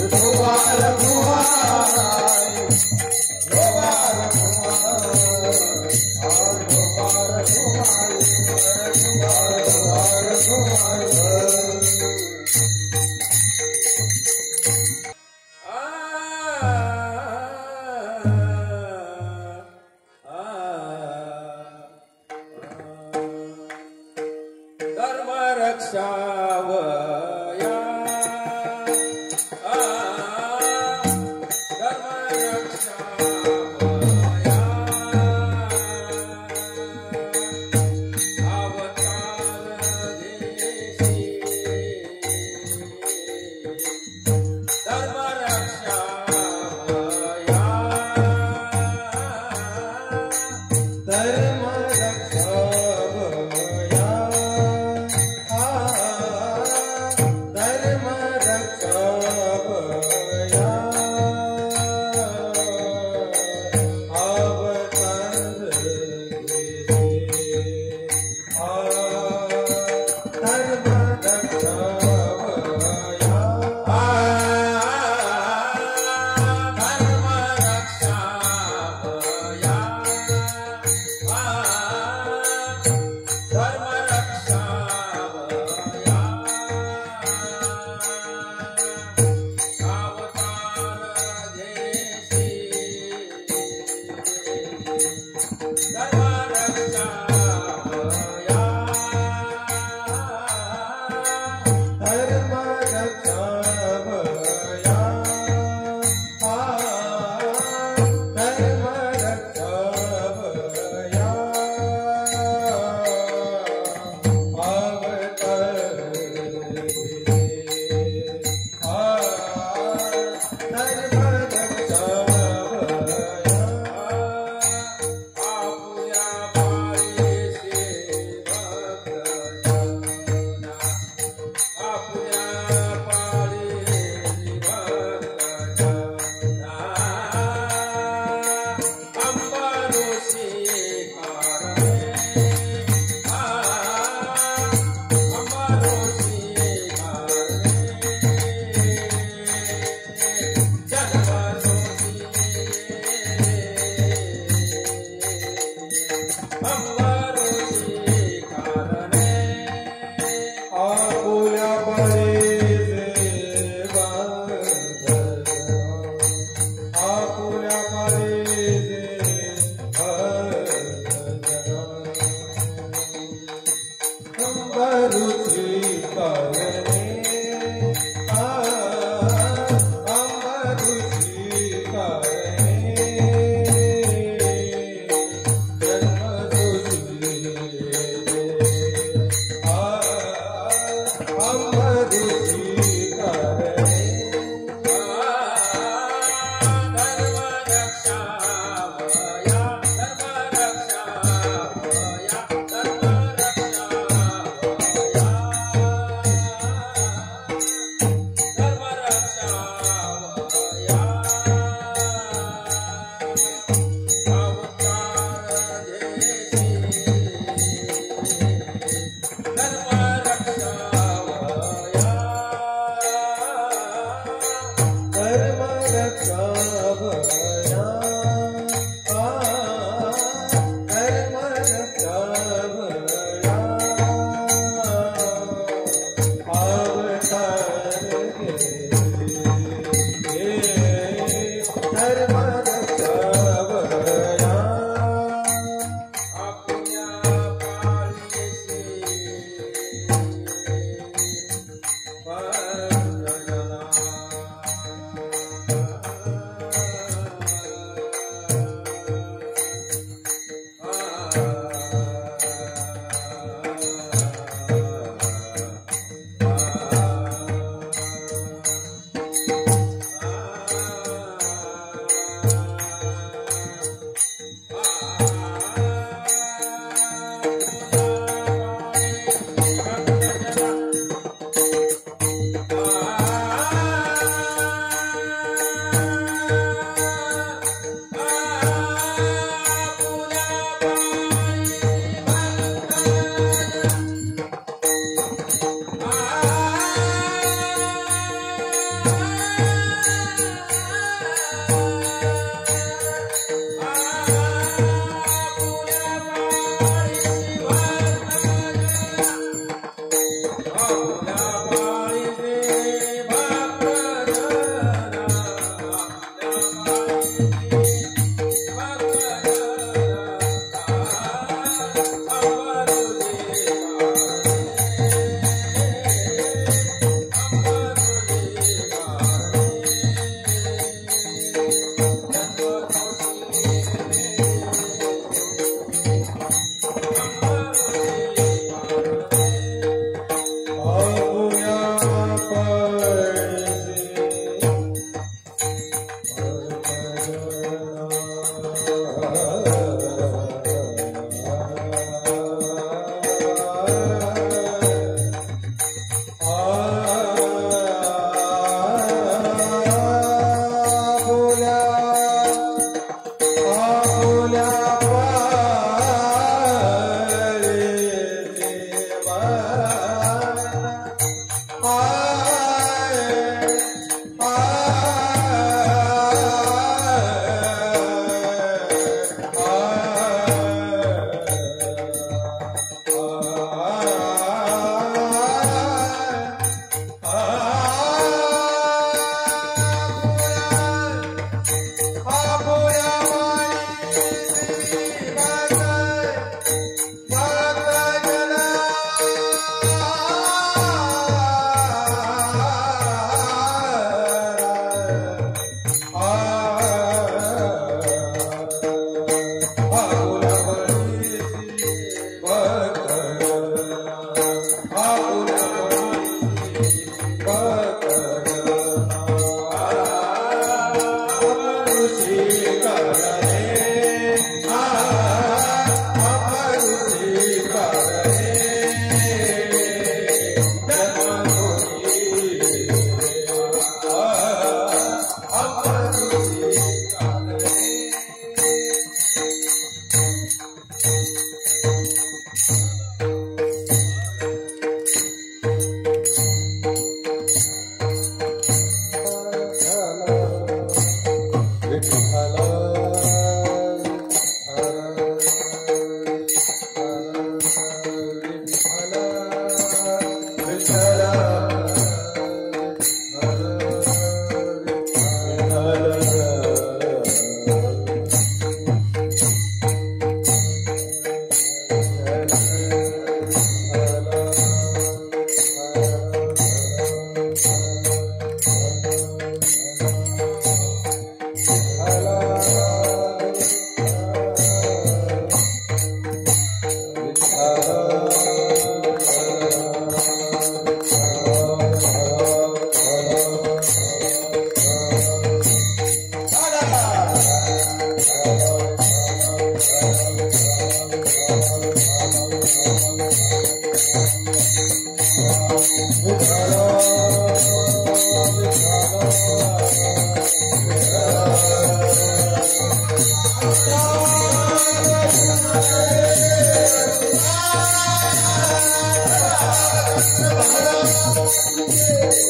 Viఠoba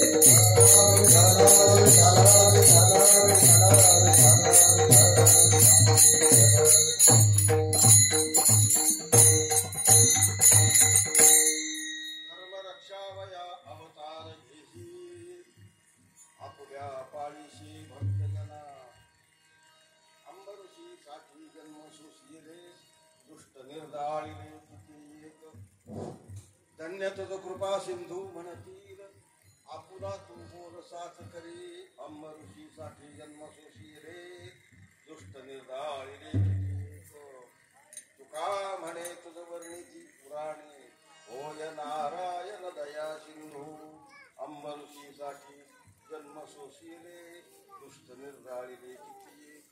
धर्मरक्षावया अवतार घेशी आपुल्या पाळीशी भक्तजना अंबऋषी साठी जन्म सुशीले दुष्ट निर्दाळिले किती एक धन्य तुझ कृपा सिंधू म्हणतील आपुला तू मोर साथ करी अंबऋषी साठी जन्म सुशीले दुष्ट निर्दाळिले किती एक तुका म्हणे तुझ वर्णिती पुराणे होय नारायण दया सिंधू अंबऋषी साठी जन्म सोशिले दुष्ट निर्धारिले किती एक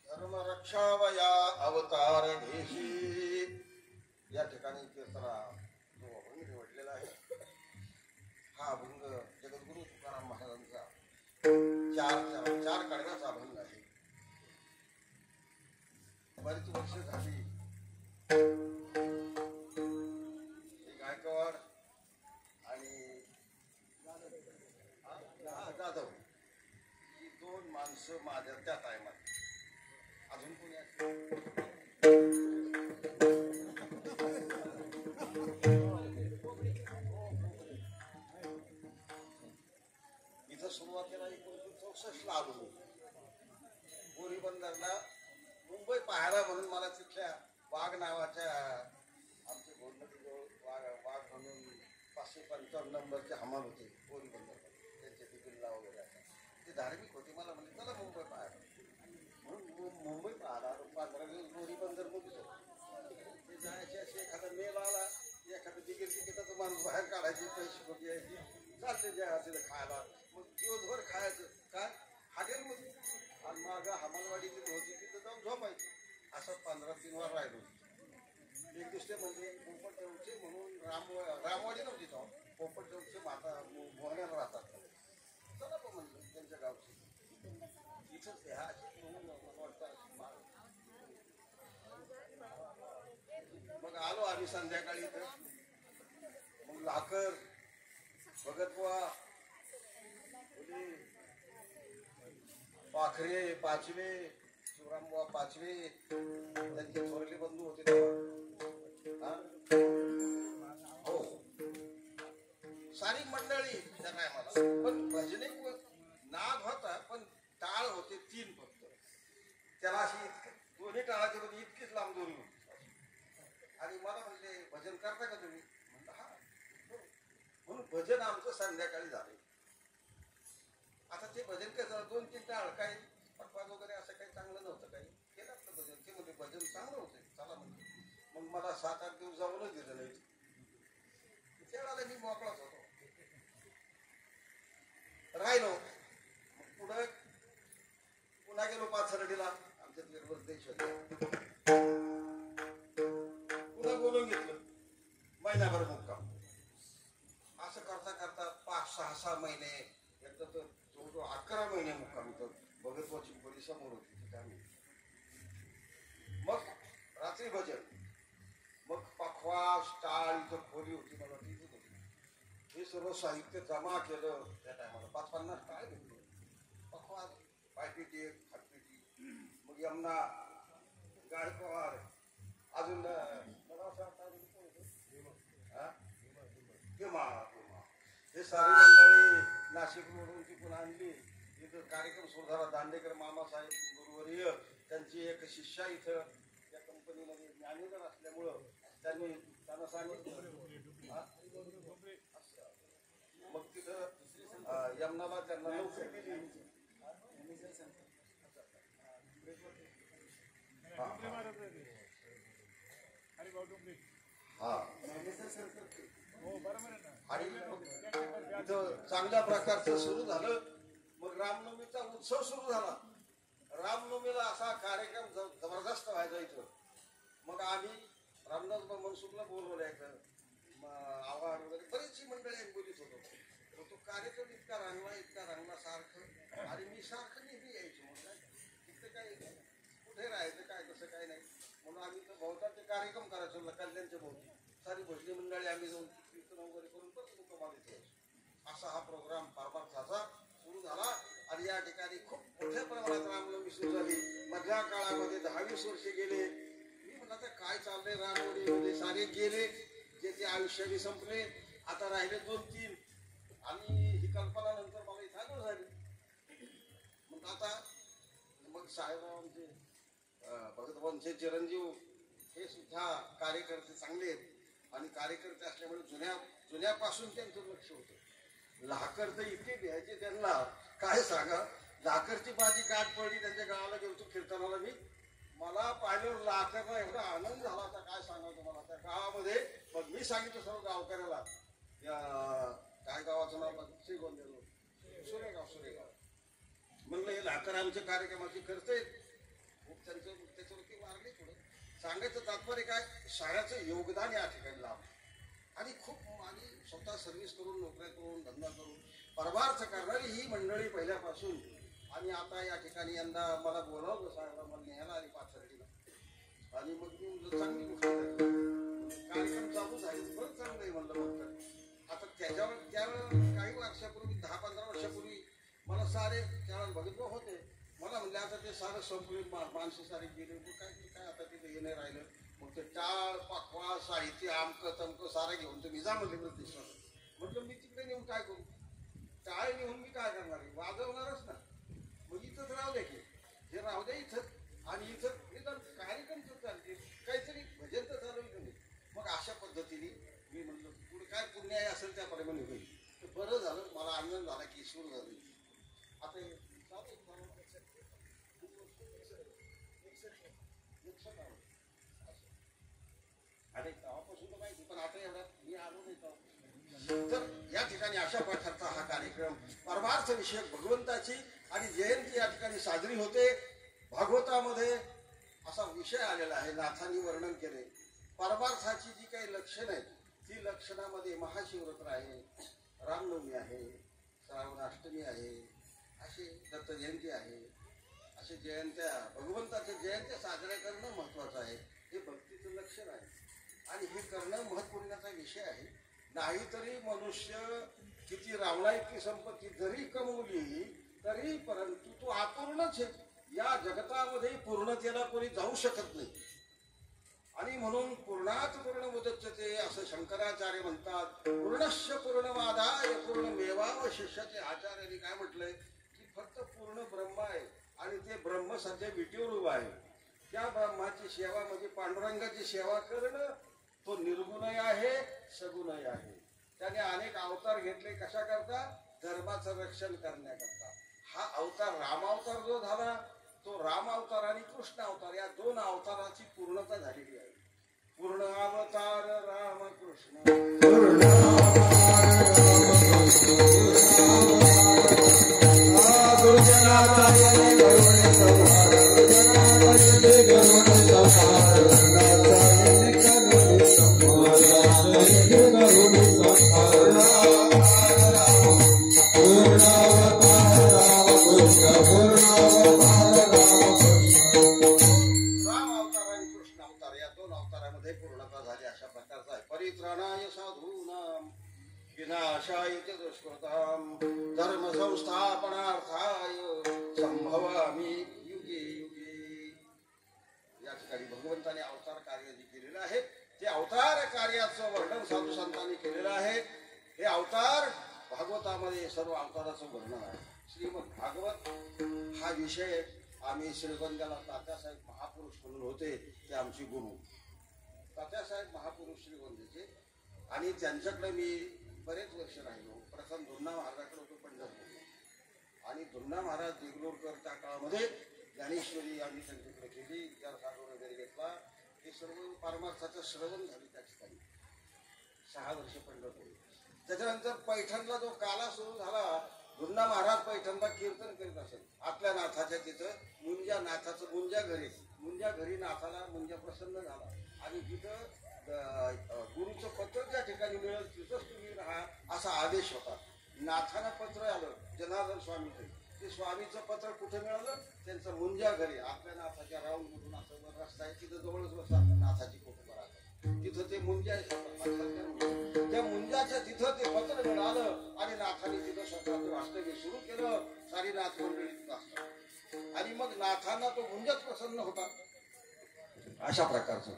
धर्मरक्षावया अवतार घेशी या ठिकाणी कीर्तना जो अभंग निवडलेला आहे हा अभंग जगद्गुरु तुकाराम महाराजांचा चार कडव्याचा अभंग आहे. बरीच वर्ष झाली गायकवाड आणि जाधव ही दोन माणसं माझ्या त्या टायमात अजून कोणी इथं सुरुवातीला 1964 ला आलो. बोरीबंदरला मुंबई पाहायला म्हणून मला तिथल्या वाघ नावाच्या आमचे गोलमतीजवळ वाघ म्हणून 555 नंबरचे हमाल होते बोरीबंदरला. त्यांचे तिकीटला वगैरे आता ते धार्मिक होते. मला म्हणजे चला मुंबई पाहायला म्हणून मुंबई पाहिला. 15 दिवस बोरीबंदर मध्येच ते जायचे. असे एखादा मेल आला एखादं तिकीटाचं माणूस बाहेर काढायचे पैसे होते यायची चालते जायचं खायला. मग दिवसभर खायचं काय हॉटेलमध्ये आणि माझा हमालवाडी तिथे होती तिथं जाऊन झोपायची. असं 15 दिवस राहिलो. एक दुसरे म्हणजे पोपटदेवचे म्हणून रामवाडी नव्हती जाऊन पोपटदेवचे माता मोहण्याला राहतात. चला पण म्हणलं त्यांच्या गावची इथंच ह्या म्हणून वाटतं. मग आलो आम्ही संध्याकाळी इथं. मग लाकर भगतबुवा पाखरे पाचवे शिवरामबुवा पाचवे त्यांचे थोरले बंधू होते तेव्हा. हो सारी मंडळी त्या टायमाला. पण भजने नाद होता पण टाळ होते 3 फक्त. त्याला अशी दोन्ही टाळाची मध्ये इतकीच लांब दोरी होती. आणि मला म्हणले भजन करता का तुम्ही? म्हणलं हा. म्हणून भजन आमचं संध्याकाळी झालं. आता ते भजन कसं 2-3 टाळ काही पटवाज वगैरे असं काही चांगलं नव्हतं. काही केलं आपलं भजन. ते म्हणजे भजन चांगलं होतं चला म्हणजे. मग मला 7-8 दिवस जाऊनच दिलं नाही. त्यावेळेला मी मोकळाच होतो राहिलो. पुढं पुन्हा गेलो पाथर्डीला आमच्या निर्मल देश पुन्हा बोलून घेतलं. महिनाभर मुक्काम. असं करता करता 5-6 महिने एकदा तर जवळजवळ 11 महिने मुक्काम होतं. भगतवाची बरी समोर होती तिथे आम्ही. मग रात्री भजन. मग पखवास टाळ इथं खोली होती मला तिथेच होती. हे सर्व साहित्य जमा केलं त्या टायमाला. 50-50 टाळ घेतले. पखवास पायपेटी हातपेटी. मग यमुना गायकवाड अजून मला असं हे सारी मंडळी नाशिकवरून तिथून आणली. इथं कार्यक्रम सुरू झाला. दांडेकर मामासाहेब गुरुवर्य त्यांची एक शिष्या इथं त्या कंपनीमध्ये मॅनेजर असल्यामुळं त्यांना सांगितलं ब्राह्मणाला त्यांना नोकरी दिली. आणि इथं चांगल्या प्रकारचं सुरू झालं. मग रामनवमीचा उत्सव सुरू झाला. रामनवमीला असा कार्यक्रम जबरदस्त व्हायचा इथं. मग आम्ही रामदास मनसुखला बोलवलं एकदा, आव्हाड वगैरे बरीचशी मंडळी आम्ही बोलीत होतो. मग तो कार्यक्रम इतका रंगला सारखं. आणि मी सारखं नेहमी यायचो. मग तिथे काय कुठे राहायचं काय कसं काय नाही म्हणून आम्ही तर बहुतांचे कार्यक्रम करायचो कल्याणच्या भोवती. सारी भजनी मंडळी आम्ही जाऊन कीर्तन वगैरे करून परत मुक्कामाला इथे यायचो. असा हा प्रोग्राम परमार्थाचा सुरू झाला. आणि या ठिकाणी खूप मोठ्या प्रमाणात रामनवमी सुरू झाली. मधल्या काळामध्ये 10-20 वर्षे गेले. मी म्हणलं आता काय चाललंय रामनवमीमध्ये, सारे गेले जे ते आयुष्याने संपले. आता राहिले 2-3. आणि ही कल्पना नंतर मला इथं आठवण झाली. मग आता मग साहेबराव आमचे भगतवंशे चिरंजीव हे सुद्धा कार्यकर्ते चांगले आहेत. आणि कार्यकर्ते असल्यामुळे जुन्यापासून त्यांचं लक्ष होतं. लाकर तर इतके द्यायचे त्यांना काय सांगा. लाकरची माझी गाठ पडली. त्यांच्या गावाला गेलो कीर्तनाला मी. मला पाहिल्यावर लाकरला एवढा आनंद झाला होता काय सांगा तुम्हाला. त्या गावामध्ये मग मी सांगितलं सर्व गावकऱ्याला, काय गावाचं नाव सुरेगाव. म्हणलं हे लाकर आमच्या कार्यक्रमाची करते. खूप त्याच्यावरती मारले थोडं. सांगायचं तात्पर्य काय, शाळेचं योगदान या ठिकाणी लाभ. आणि खूप आणि स्वतः सर्व्हिस करून, नोकऱ्या करून, धंदा करून परमार्थ करणारी ही मंडळी पहिल्यापासून. आणि आता या ठिकाणी यंदा मला बोलावलं साहेबला, मला न्यायला आली पाथर्डीला. आणि मग मी चांगली गोष्ट कार्यक्रम चालू झाले. बरं चांगलं आहे म्हणलं. मग आता त्यावेळेला काही वर्षापूर्वी 10-15 वर्षापूर्वी मला सारे त्यावेळेला बघितलं होते. मला म्हणले आता ते सारं संपले, माणसं सारे गेले. मग काय आता तिथे येणे राहिलं. मग ते टाळ पाकवा साहित्य आमकं तमकं सारं घेऊन तुम्ही जा म्हणले प्रतिष्ठान. म्हटलं मी तिकडे नेऊन काय करू. टाळ नेऊन मी काय करणार आहे, वाजवणारच ना. मग इथंच राहू दे की, हे राहू दे इथं. आणि इथं निदान कार्यक्रम तर चालते, काहीतरी भजन तर चालू नाही. मग अशा पद्धतीने मी म्हणलं पुढे काय पुण्याय असेल त्याप्रमाणे होईल. तर बरं झालं, मला आनंद झाला की सुरू झाली. आता अरे तेव्हापासून तर माहिती, पण आता एवढा मी आलो नाही. तर या ठिकाणी अशा प्रकारचा हा कार्यक्रम परमार्थ विषयक भगवंताची आणि जयंती या ठिकाणी साजरी होते. भागवतामध्ये असा विषय आलेला आहे, नाथांनी वर्णन केले. परमार्थाची जी काही लक्षणं आहेत ती लक्षणामध्ये महाशिवरात्र आहे, रामनवमी आहे, श्रावणाष्टमी आहे, अशी दत्त जयंती आहे. असे जयंत्या, भगवंताच्या जयंत्या साजऱ्या करणं महत्वाचं आहे. हे भक्तीचं लक्षण आहे. आणि हे करणं महत्त्वपूर्णाचा विषय आहे. नाहीतरी मनुष्य किती रावणा इतकी संपत्ती जरी कमवली तरी परंतु तो अपूर्णच आहे. या जगतामध्ये पूर्णतेला कोणी जाऊ शकत नाही. आणि म्हणून पूर्णात पूर्ण मुदच्यते असं शंकराचार्य म्हणतात. पूर्णस्य पूर्णमादाय पूर्णमेवावशिष्यते. आचार्यांनी काय म्हटलंय की फक्त पूर्ण ब्रह्म आहे आणि ते ब्रह्म सध्या विटीवर उभा आहे. त्या ब्रह्माची सेवा म्हणजे पांडुरंगाची सेवा करणं. तो निर्गुणय आहे, सगुणय आहे. त्याने अनेक अवतार घेतले. कशा करता? धर्माचं रक्षण करण्याकरता. हा अवतार रामावतार जो झाला तो राम अवतार आणि कृष्ण अवतार या 2 अवताराची पूर्णता झालेली आहे. पूर्ण अवतार राम कृष्ण, पूर्ण परित्राणाय साधूनां विनाशाय च दुष्कृतां धर्म संस्थापनार्थाय संभवामि युगे युगे. या ठिकाणी भगवंताने अवतार कार्य जे केलेलं आहे ते अवतार कार्याचं वर्णन साधू संतांनी केलेलं आहे. हे अवतार भागवतामध्ये सर्व अवताराचं वर्णन आहे. श्रीमद भागवत हा विषय आम्ही श्रीगोंद्याला तात्यासाहेब महापुरुष म्हणून होते, ते आमचे गुरु तात्यासाहेब महापुरुष श्रीगोंद्याचे. आणि त्यांच्याकडे मी बरेच वर्ष राहिलो. प्रथम धुर्णा महाराजाकडे होतो पंढरपूर. आणि धुंडा महाराज देगलूरकरच्या काळामध्ये ज्ञानेश्वरी आम्ही त्यांच्याकडे केली, विद्यासागर वगैरे घेतला. हे सर्व परमार्थाचं श्रवण झाले त्या ठिकाणी. 6 वर्ष पंढरपूर. त्याच्यानंतर पैठणला जो काला सुरू झाला, धुंडा महाराज पैठणला कीर्तन करीत असेल आपल्या नाथाच्या तिथं. मुंजा घरी नाथाला मुंजा प्रसन्न झाला आणि तिथं गुरुचं पत्र ज्या ठिकाणी मिळेल तिथंच तुम्ही राहा असा आदेश होता. नाथानं पत्र आलं जनार्दन स्वामीचं. ते स्वामीचं पत्र कुठे मिळालं? त्यांचं मुंजा घरी. आपल्या नाथाच्या राऊंड मधून असं रस्ता आहे, तिथं जवळच बसा नाथाची कुटुंब राहतात. तिथं ते मुंजा त्या मुंजाच्या तिथं ते पत्र मिळालं आणि नाथाने तिथं स्वतःचं वास्तव्य सुरू केलं. सारी नाथ मंडळी तिथं असतात आणि मग नाथांना तो मुंजाच प्रसन्न होता अशा प्रकारचं.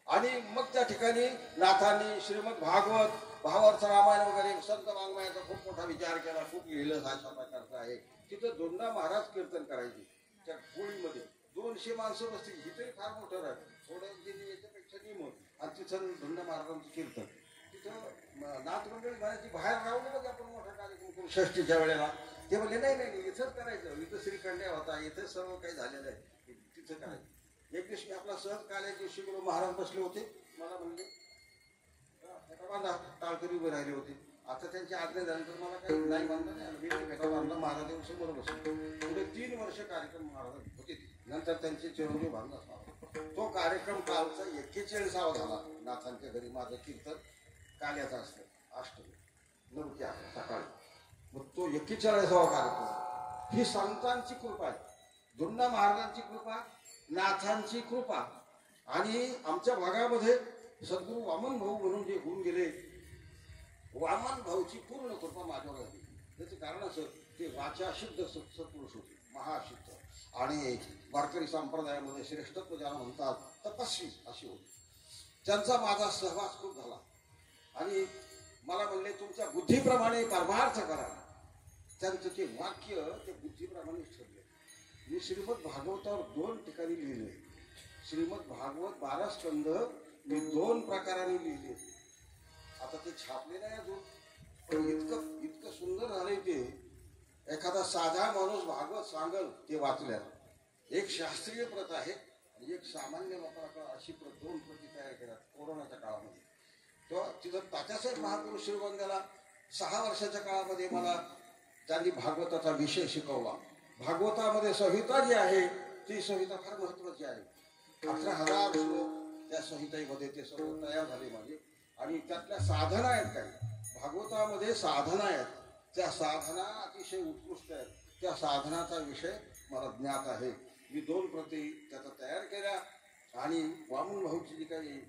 आणि मग त्या ठिकाणी नाथांनी श्रीमद भागवत, भावार्थ रामायण वगैरे संत वाङ्मयाचा खूप मोठा विचार केला, खूप लिहिलं अशा प्रकारचं आहे. तिथं धुंडा महाराज कीर्तन करायचे. त्या होळीमध्ये 200 माणसं बसतील. इथे फार मोठं राहत, थोडं याच्यापेक्षा निम. आणि तिथं धुंडा महाराजांचं कीर्तन. तिथं नाथ मंडळी म्हणायची बाहेर राहून मग आपण मोठा कार्यक्रम करू षष्टीच्या वेळेला. ते म्हणले नाही इथंच करायचं. इथं श्रीखंड्या होता, इथं सर्व काही झालेलं आहे, तिथं करायचं. एक दिवशी आपला सहज काल्या दिवशी गुरु महाराज बसले होते. मला म्हणले टाळकरी उभे राहिले होते. आता त्यांची आज्ञा झाल्यानंतर मला काही नाही बांधलं नाही. मी फेटा बांधला, महाराज समोर बसले. पुढे 3 वर्ष कार्यक्रम महाराज होते. नंतर त्यांचे चिरंजीव बांधला. तो कार्यक्रम कालचा 41वा झाला. नाथांच्या घरी माझं कीर्तन काल्याचं असतं अष्टमी 9 ते 11 सकाळी. मग तो 41वा कार्यक्रम. ही संतांची कृपा आहे, धुंडा महाराजांची कृपा, नाथांची कृपा. आणि आमच्या भागामध्ये सद्गुरू वामन भाऊ म्हणून जे होऊन गेले, वामन भाऊची पूर्ण कृपा माझ्यावर झाली. त्याचं कारण असं, ते वाचा शुद्ध सत्पुरुष होते, महासिद्ध. आणि वारकरी संप्रदायामध्ये श्रेष्ठत्व ज्याला म्हणतात तपस्वी अशी होती. त्यांचा माझा सहवास खूप झाला आणि मला म्हणले तुमच्या बुद्धीप्रमाणे परमार्थ करा. त्यांचं ते वाक्य ते बुद्धीप्रमाणेच ठरले. मी श्रीमद भागवतावर 2 ठिकाणी लिहिले. श्रीमद भागवत 12 स्कंध मी 2 प्रकाराने लिहिले. आता ते छापले नाही अजून, पण इतकं सुंदर झालंय ते. एखादा साधा माणूस भागवत सांगल ते वाचल्यानं. एक शास्त्रीय प्रत आहे आणि एक सामान्य लोकांना अशी 2 प्रती तयार केल्या कोरोनाच्या काळामध्ये. तेव्हा तिथं तात्यासाहेब महापुरुष श्रीगोंद्याला 6 वर्षाच्या काळामध्ये मला त्यांनी भागवताचा विषय शिकवला. भागवतामध्ये संहिता जी आहे ती संहिता फार महत्वाची आहे. 18,000 श्लोक त्या संहितेमध्ये ते सर्व तयार झाले माझे. आणि त्यातल्या साधना आहेत काही. भागवतामध्ये साधना आहेत, त्या साधना अतिशय उत्कृष्ट आहेत. त्या साधनाचा विषय मला ज्ञात आहे. मी 2 प्रती त्याचा तयार केल्या आणि वामन भाऊची जी काही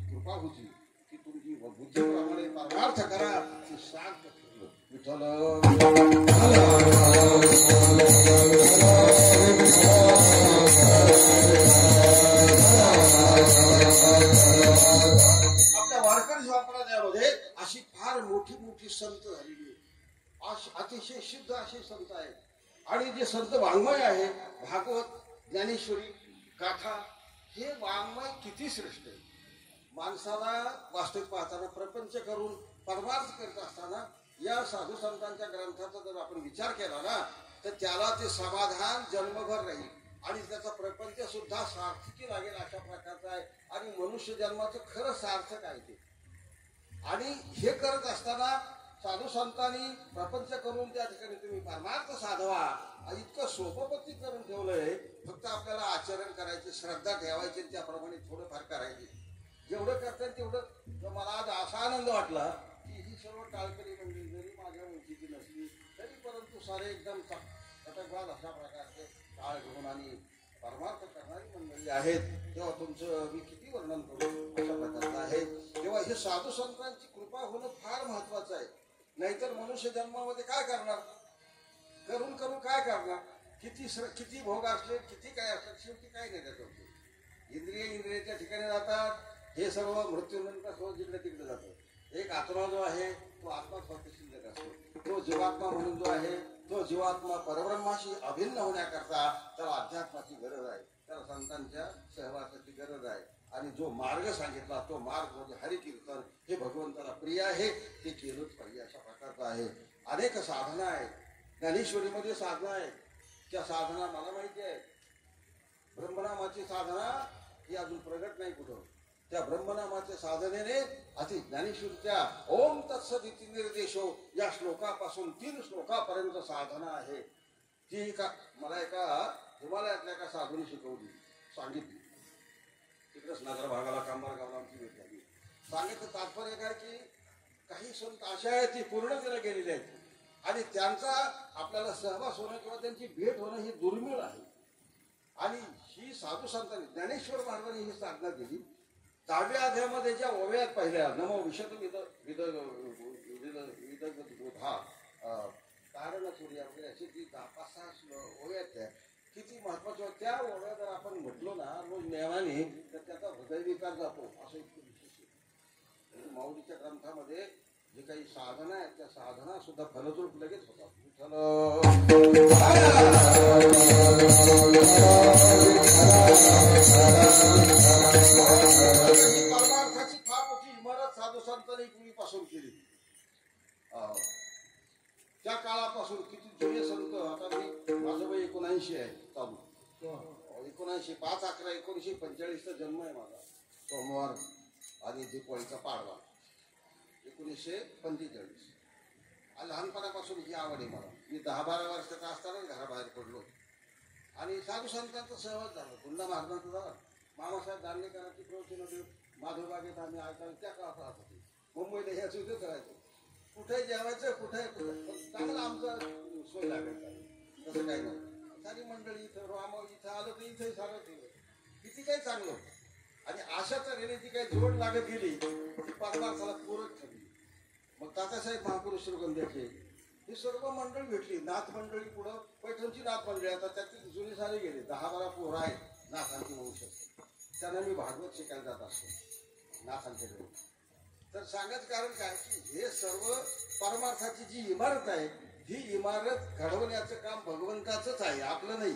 कृपा होती की तुमची बुद्धीप्रमाणे परमार्थ करा ते शांत ठेवलं. विठ्ठल आपल्या वारकरी संप्रदायामध्ये अशी फार मोठी संत झालेली आहे. अतिशय सिद्ध असे संत आहेत. आणि जे संत वाङ्मय आहे, भागवत, ज्ञानेश्वरी, गाथा, हे वाङ्मय किती श्रेष्ठ आहे. माणसाला वास्तविक पाहताना प्रपंच करून परमार्थ करत असताना या साधू संतांच्या ग्रंथाचा जर आपण विचार केला ना तर त्याला ते समाधान जन्मभर राहील आणि त्याचा प्रपंच सुद्धा सार्थकी लागेल अशा प्रकारचा आहे. आणि मनुष्य जन्माचं खरं सार्थक आहे ते. आणि हे करत असताना साधू संतांनी प्रपंच करून त्या ठिकाणी तुम्ही परमार्थ साधवा इतकं सोपपत्ती करून ठेवलंय. फक्त आपल्याला आचरण करायचे, श्रद्धा ठेवायची, त्याप्रमाणे थोडंफार करायचे. जेवढं करतात तेवढं. मला आज असा आनंद वाटला की ही सर्व टाळकरी मंडळी जरी माझ्या उंचीची नसली तरी परंतु सारे एकदम कटकवाद अशा प्रकारचे टाळ घेऊन आणि परमार्थ करणारी मंडळी आहेत. तेव्हा तुमचं मी किती वर्णन करू अशा प्रकारचं आहे. तेव्हा हे साधू संतांची कृपा होणं फार महत्वाचं आहे. नाहीतर मनुष्य जन्मामध्ये काय करणार, करून काय करणार. किती भोग असले, किती काय असले, शेवटी काय नाही त्याच्यावरती. इंद्रियच्या ठिकाणी जातात. हे सर्व मृत्यूनंतर जिकडे तिकडे जातं. एक आत्मा जो आहे तो आत्मा फक्त शिल्लक असतो. तो जीवात्मा म्हणून जो आहे तो जीवात्मा परब्रह्माशी अभिन्न होण्याकरता त्याला अध्यात्माची गरज आहे, त्याला संतांच्या सहवासाची गरज आहे. आणि जो मार्ग सांगितला तो मार्ग म्हणजे हरिकीर्तन हे भगवंताला प्रिय आहे, ते केलंच पाहिजे अशा प्रकारचं आहे. अनेक साधना आहेत. ज्ञानेश्वरीमध्ये साधना आहे, त्या साधना मला माहिती आहे. ब्रह्मनामाची साधना ही अजून प्रगट नाही कुठं. त्या ब्रह्मनामाच्या साधनेने अति ज्ञानेश्वरीच्या ओम तत्सदिती निर्देशो या श्लोकापासून 3 श्लोकापर्यंत साधना आहे. ती मला एका हिमालयातल्या एका साधूने शिकवली, सांगितली. तिकडेच नगर भागाला कांबार गावाला आमची भेट झाली. सांगितलं तात्पर्य काय की काही संत अशा आहेत ती पूर्णतेला गेलेली आहेत आणि त्यांचा आपल्याला सहवास होणं किंवा त्यांची भेट होणं ही दुर्मिळ आहे. आणि ही साधू संतांनी ज्ञानेश्वर महाराजांनी ही साधना केली. 10व्या अध्यायामध्ये ज्या ओव्यात पहिल्या नमो विशद विद विद हा कारण सूर्या वगैरे अशी ती 5-6 ओव्यात त्या किती महत्वाच्या. त्या ओव्या जर आपण म्हटलो ना रोज नेमाने तर त्याचा हृदयविकार जातो असं इतकं विशेष आहे. माऊलीच्या ग्रंथामध्ये जे काही साधना आहेत त्या साधना सुद्धा फलस्वरूप लगेच होतात. परमार्थाची फार मोठी इमारत साधू संतांनी पूर्वीपासून केली. त्या काळापासून किती जुने संत. आता मी माझं वय 79 आहे चालू. 79 5/11/1945 जन्म आहे माझा. सोमवार आणि दीपावलीचा पाडवा 1945. आणि लहानपणापासून ही आवड आहे मला. मी 10-12 वर्षाचा असताना घराबाहेर पडलो आणि साधू संतांचा सहवास झाला. पुन्हा महाराजांचा झाला. मामासाहेब दांडेकरांची प्रवचनं माधवबागेत आम्ही ऐकायला त्या काळात राहत होते. मुंबईला ह्या सुद्धा करायचं. कुठे जेवायचं कुठे चांगलं आमचं सोय लागायचं. तसं काही नव्हतं. सारी मंडळी इथं राम इथं आलं तर इथंही सारं केलं. किती काही चांगलं होतं. आणि अशा तऱ्हेने जी काही जोड लागत गेली ती परमार्थाला पूरक ठरली. मग तात्यासाहेब महापुरुष श्रीगंध्याचे ही सर्व मंडळी भेटली. नाथ मंडळी पुढं पैठणची नाथ मंडळी आता त्याची जुनी सारी गेली. 10-12 पोरं आहेत नाथांची वंश. त्यांना मी भागवत शिकायला जात असतो नाथांच्याकडे. तर सांगायचं कारण काय की हे सर्व परमार्थाची जी इमारत आहे ही इमारत घडवण्याचं काम भगवंताचंच आहे, आपलं नाही.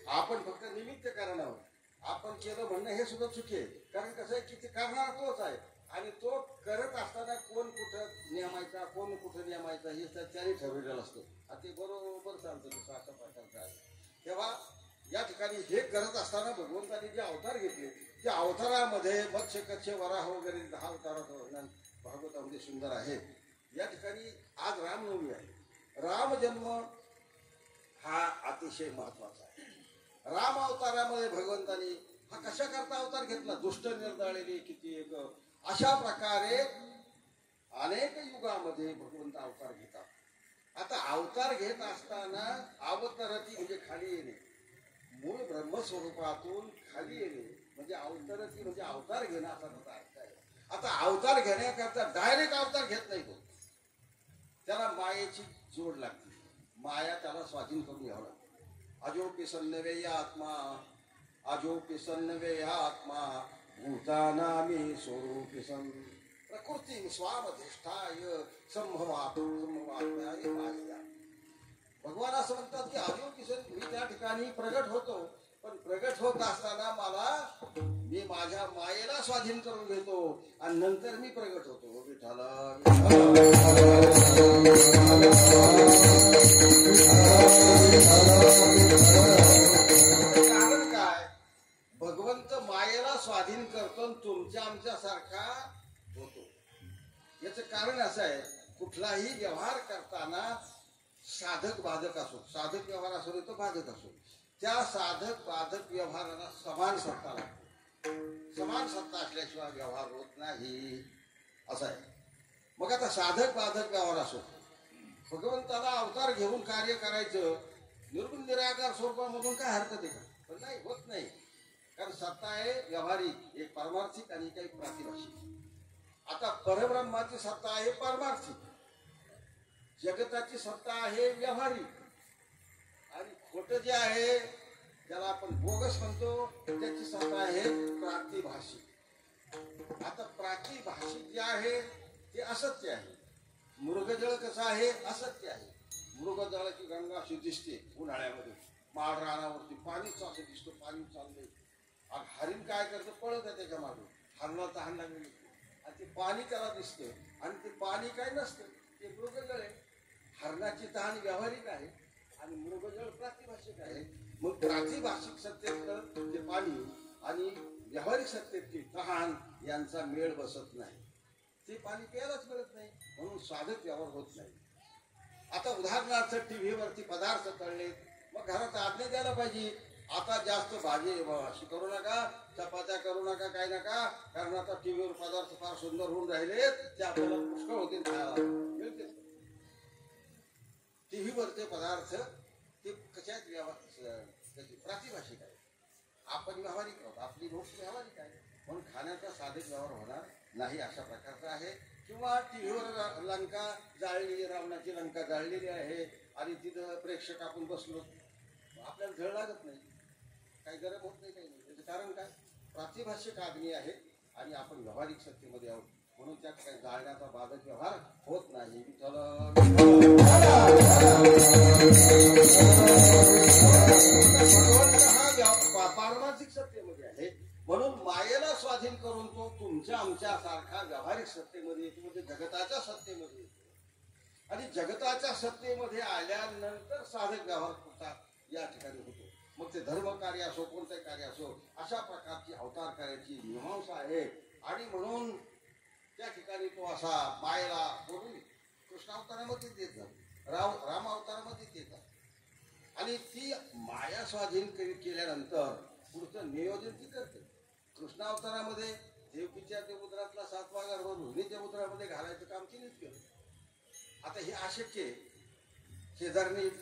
आपण फक्त निमित्त कारण आहोत. आपण केलं म्हणणं हे सुद्धा चुकी आहे. कारण कसं आहे की ते करणारा तोच आहे आणि तो करत असताना कोण कुठं नियमायचा कोण कुठं नियमायचा हे त्याने ठरवलेलं असतं. आणि ते बरोबर चालतं. तसं अशा प्रकारचं आहे. तेव्हा या ठिकाणी हे करत असताना भगवंतांनी जे अवतार घेतले त्या अवतारामध्ये मत्स्य कच्छ वराह वगैरे 10 अवताराचं वर्णन भागवतामध्ये सुंदर आहे. या ठिकाणी आज रामनवमी आहे. रामजन्म हा अतिशय महत्वाचा आहे. राम अवतारामध्ये भगवंतांनी हा कशा करता अवतार घेतला. दुष्ट निर्दळलेली किती एक अशा प्रकारे अनेक युगामध्ये भगवंत अवतार घेतात. आता अवतार घेत असताना अवतरती म्हणजे खाली येणे. मूळ ब्रह्मस्वरूपातून खाली येणे म्हणजे अवतरती म्हणजे अवतार घेणं असा त्याचा अर्थ आहे. आता अवतार घेण्याकरता डायरेक्ट अवतार घेत नाही तो. त्याला मायेची जोड लागते. माया त्याला स्वाधीन करून घ्यावं लागतं. अजो पिसन्नवे आत्मा अजो पिसन्नवे आत्मा भूतानामी स्वरूपी सन् प्रकृती स्वामधिष्ठाय संभवात्म्याय माया. भगवान असं म्हणतात की अजो किसन मी त्या ठिकाणी प्रगट होतो पण प्रगट होत असताना मी माझ्या मायेला स्वाधीन करून घेतो आणि नंतर मी प्रगट होतो. विठ्ठला कारण काय भगवंत मायेला स्वाधीन करतो तुमच्या आमच्या सारखा होतो. याचं कारण असं आहे कुठलाही व्यवहार करताना साधक बाधक असो साधक व्यवहार असो तर बाधक असो त्या साधक बाधक व्यवहाराला समान सत्ता लागते. समान सत्ता असल्याशिवाय व्यवहार होत नाही असं आहे. मग आता साधक बाधक व्यवहार असो भगवंताला अवतार घेऊन कार्य करायचं निर्गुण निराकार स्वरूपामधून काय हरकत आहे का. पण नाही होत नाही. कारण सत्ता आहे व्यवहारिक एक पारमार्थिक आणि काही प्रातिभाषिक. आता परब्रह्माची सत्ता आहे पारमार्थिक. जगताची सत्ता आहे व्यावहारिक आणि खोटं जे आहे ज्याला आपण बोगस म्हणतो त्याची सत्ता आहे प्रातिभाषिक. आता प्रातिभाषिक जे आहे ते असत्य आहे. मृगजळ कसं आहे असत्य आहे. मृगजळाची गंगा अशी दिसते उन्हाळ्यामध्ये माळ रानावरती पाणीच असं दिसतं पाणी चाललंय आणि हरिण काय करतं पळत आहे त्याच्या मागे. हरणाला तहान लागली आणि ते पाणी त्याला दिसतं आणि ते पाणी काय नसतं ते मृगजळ आहे. हरणाची तहान व्यावहारिक आहे आणि मृगजळ प्रातिभाषिक आहे. मग प्रातिभाषिक सत्तेतलं ते पाणी आणि व्यावहारिक सत्तेतली तहान यांचा मेळ बसत नाही. ते पाणी प्यायलाच मिळत नाही, म्हणून साधक व्यवहार होत नाही. आता उदाहरणार्थ टीव्हीवरती पदार्थ तळले, मग घरात आज्ञा द्यायला पाहिजे, आता जास्त भाजी अशी करू नका, चपात्या करू नका, काय नका, कारण आता टीव्हीवर पदार्थ फार सुंदर होऊन राहिले, ते आपल्याला पुष्कळ होतील खायला मिळतील. टीव्हीवरचे पदार्थ ते कशात त्याची प्रातिभाषिक आहे. आपण व्यावहारिक आहोत, आपली गोष्ट व्यावहारिक आहे, म्हणून खाण्याचा साधक व्यवहार होणार नाही अशा प्रकारचा आहे. किंवा टीव्हीवर लंका जाळली, रावणाची लंका जाळलेली आहे आणि तिथं प्रेक्षक आपण बसलो, आपल्याला झळ लागत नाही, काही गरज होत नाही, काही नाही. त्याचं कारण काय? प्रातिभाषिक अग्नी आहे आणि आपण व्यावहारिक सत्तेमध्ये आहोत, म्हणून त्या काही जाळण्याचा बाधक व्यवहार होत नाही. हा पारमार्थिक सत्तेमध्ये आहे, म्हणून मायेला स्वाधीन करून तो तुमच्या आमच्या सारखा व्यावहारिक सत्तेमध्ये येतो, म्हणजे जगताच्या सत्तेमध्ये येतो. आणि जगताच्या सत्तेमध्ये आल्यानंतर साधक व्यवहार या ठिकाणी होतो. मग ते धर्म कार्य असो, कोणते कार्य असो, अशा प्रकारची अवतार कार्याची मीमांसा आहे. आणि म्हणून त्या ठिकाणी तो असा मायेला बोलून कृष्णावतारामध्ये देत जातो, राम अवतारामध्ये देतात. आणि ती माया स्वाधीन केल्यानंतर पुढचं नियोजन ती करते. कृष्णावतारामध्ये देवकीच्या देवपुत्रातला 7वा गर्भ रोहिणीच्या पुत्रामध्ये घालायचं काम तिनेच केलं. आता हे अशक्य आहे,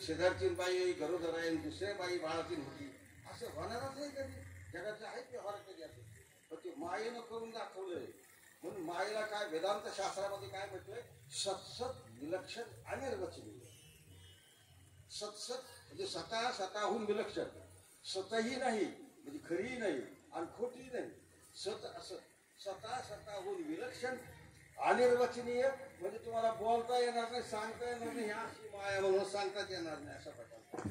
शेजारची बाई गरोदर आहे, दुसऱ्या बाई बाळातील होती, असं होणारच नाही कधी. जगाचे आहेत व्यवहार कधी असे, पण ते मायेनं करून दाखवलंय. म्हणून मायेला काय वेदांत शास्त्रामध्ये काय म्हटलंय? सत्सत विलक्षण आणि निर्वचनीय. सत्सत म्हणजे स्वतःहून विलक्षण, स्वतःही नाही म्हणजे खरीही नाही आणि खोटी नाही, स्वतःहून विलक्षण, अनिर्वचनीय म्हणजे तुम्हाला बोलता येणार नाही, सांगता येणार नाही, अशी माया म्हणून सांगताच येणार नाही अशा प्रकारचा.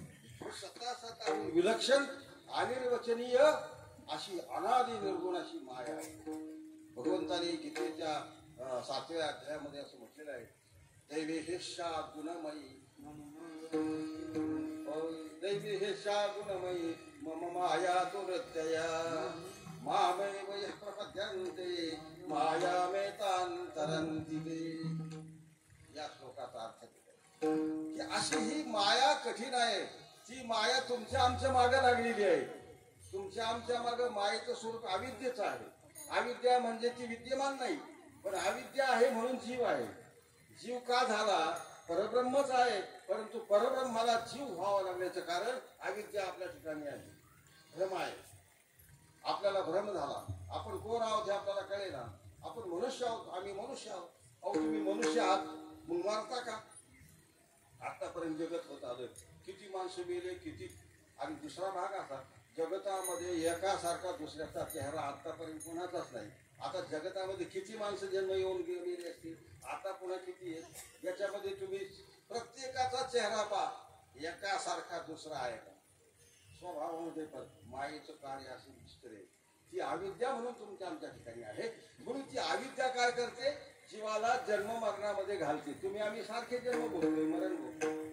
स्वतःहून विलक्षण, अनिर्वचनीय अशी अनादि निर्गुण अशी माया आहे. भगवंताने गीतेच्या 7व्या अध्यायामध्ये असं म्हटलेलं आहे, दैवेशा गुणमयी, दैवेशा गुणमयी मम माया दुरत्यया मामेव यः प्रपद्यन्ते मायामेतान्तरन्ति ते. या श्लोकाचा अर्थ की अशी ही माया कठीण आहे. ती माया तुमच्या आमच्या मागे लागलेली आहे. तुमच्या आमच्या मागे मायेचं स्वरूप अविद्येच आहे. अविद्या म्हणजे ती विद्यमान नाही, पण अविद्या आहे म्हणून जीव आहे. जीव का झाला? परब्रह्मच आहे, परंतु परब्रह्माला जीव व्हावं लागण्याचं कारण अविद्या आपल्या ठिकाणी आहे, भ्रम आहे. आपल्याला भ्रम झाला, आपण कोण आहोत हे आपल्याला कळेना. आपण मनुष्य आहोत, आम्ही मनुष्य आहोत. अहो तुम्ही मनुष्य आहात मग मारता का? आतापर्यंत जगत होत आलं, किती माणसं मेले, किती. आणि दुसरा भाग असा, जगतामध्ये एकासारखा दुसऱ्याचा चेहरा आतापर्यंत कोणाचाच नाही. आता जगतामध्ये किती माणसं जन्म येऊन गेलेली असतील, आता पुन्हा किती आहेत, याच्यामध्ये तुम्ही प्रत्येकाचा चेहरा पहा, एकासारखा दुसरा आहे का? स्वभावामध्ये पण मायेचं कार्य असं दिसत आहे. ती अविद्या म्हणून तुमच्या आमच्या ठिकाणी आहे. म्हणून ती अविद्या काय करते? जीवाला जन्म मरणामध्ये घालते. तुम्ही आम्ही सारखे जन्म भोगलोय, मरण भोगलोय.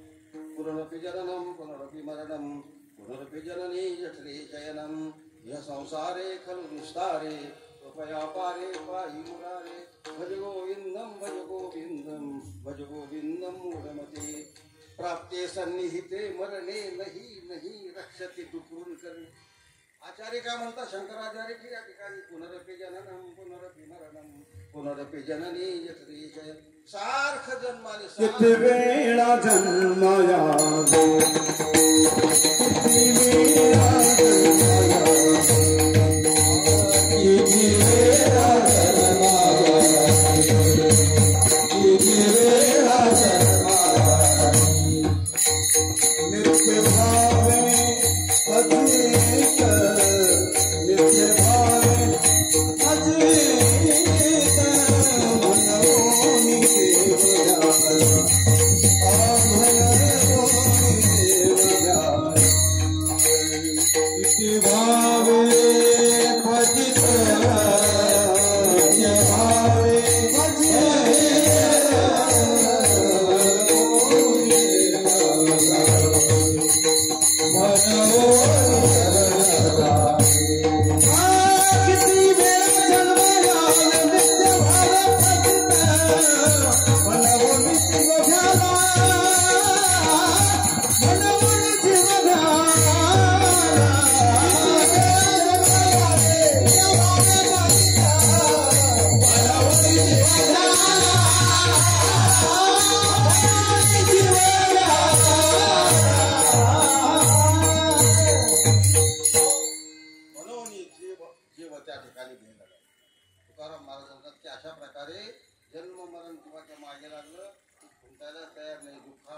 पुनरपि जननम पुनरपि मरणम पुनरपि जननी जठरे शयनम या संसारे खलु निस्तारे कृपया पारे पाहि मुरारे भज गोविंदम भज गोविंदम भज गोविंदम मूढमते प्राप्ते सन्निहिते मरणे नाही नाही रक्षते डुकरून करणे. आचार्य काय म्हणतात? शंकराचार्य की या ठिकाणी पुनरपि जननम पुनरपि मरणम पुनरपि जननी जठरे शयनम. सारखं जन्माने किती वेळा जन्माया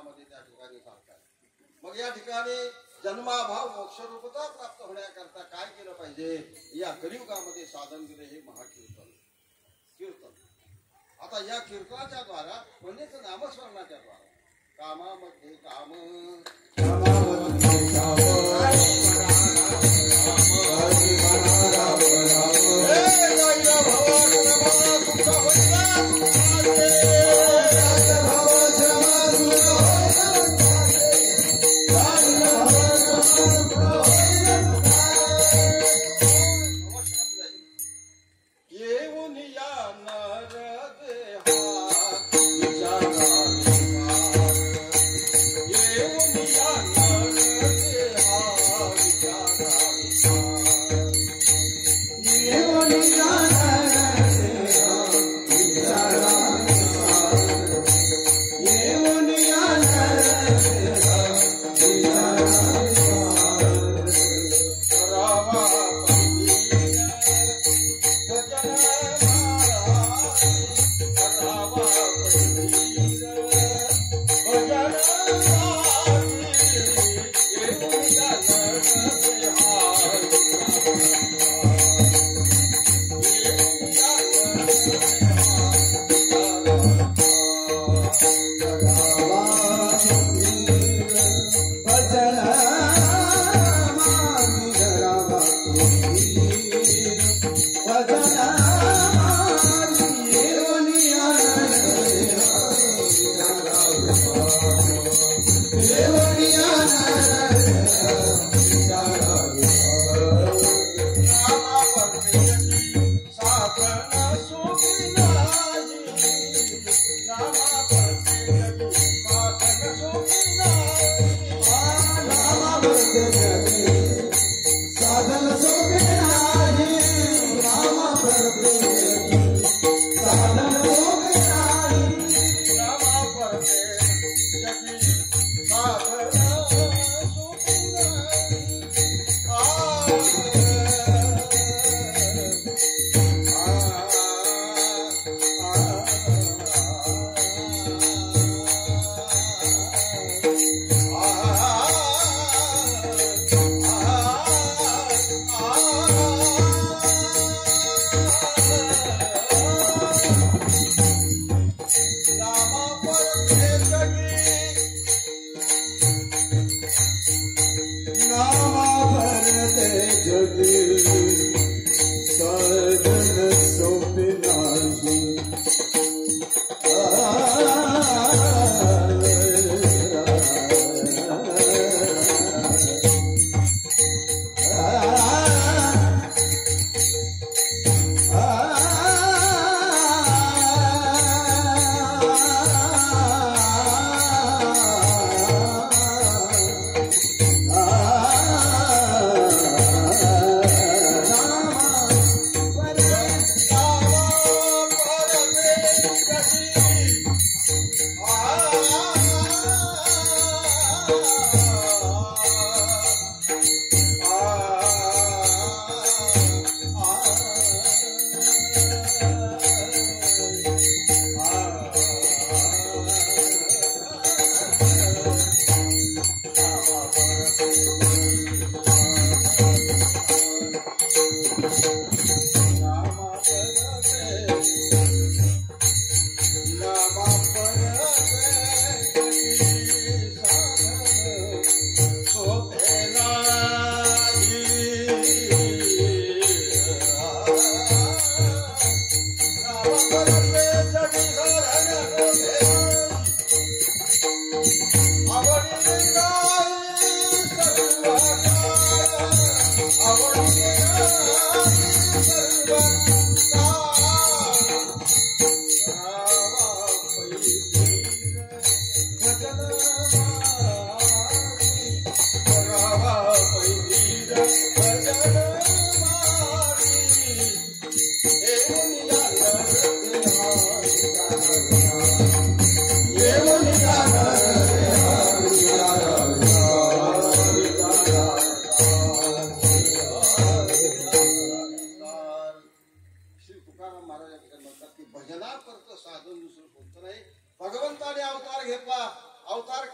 कलियुगामध्ये त्या ठिकाणी सांगतात. मग या ठिकाणी जन्माभाव मोक्षरूपता प्राप्त होण्याकरता काय केलं पाहिजे? या कलियुगामध्ये साधन दिले हे महाकीर्तन. आता या कीर्तनाच्या द्वारा म्हणजेच नामस्मरणाच्या द्वारा कामामध्ये काम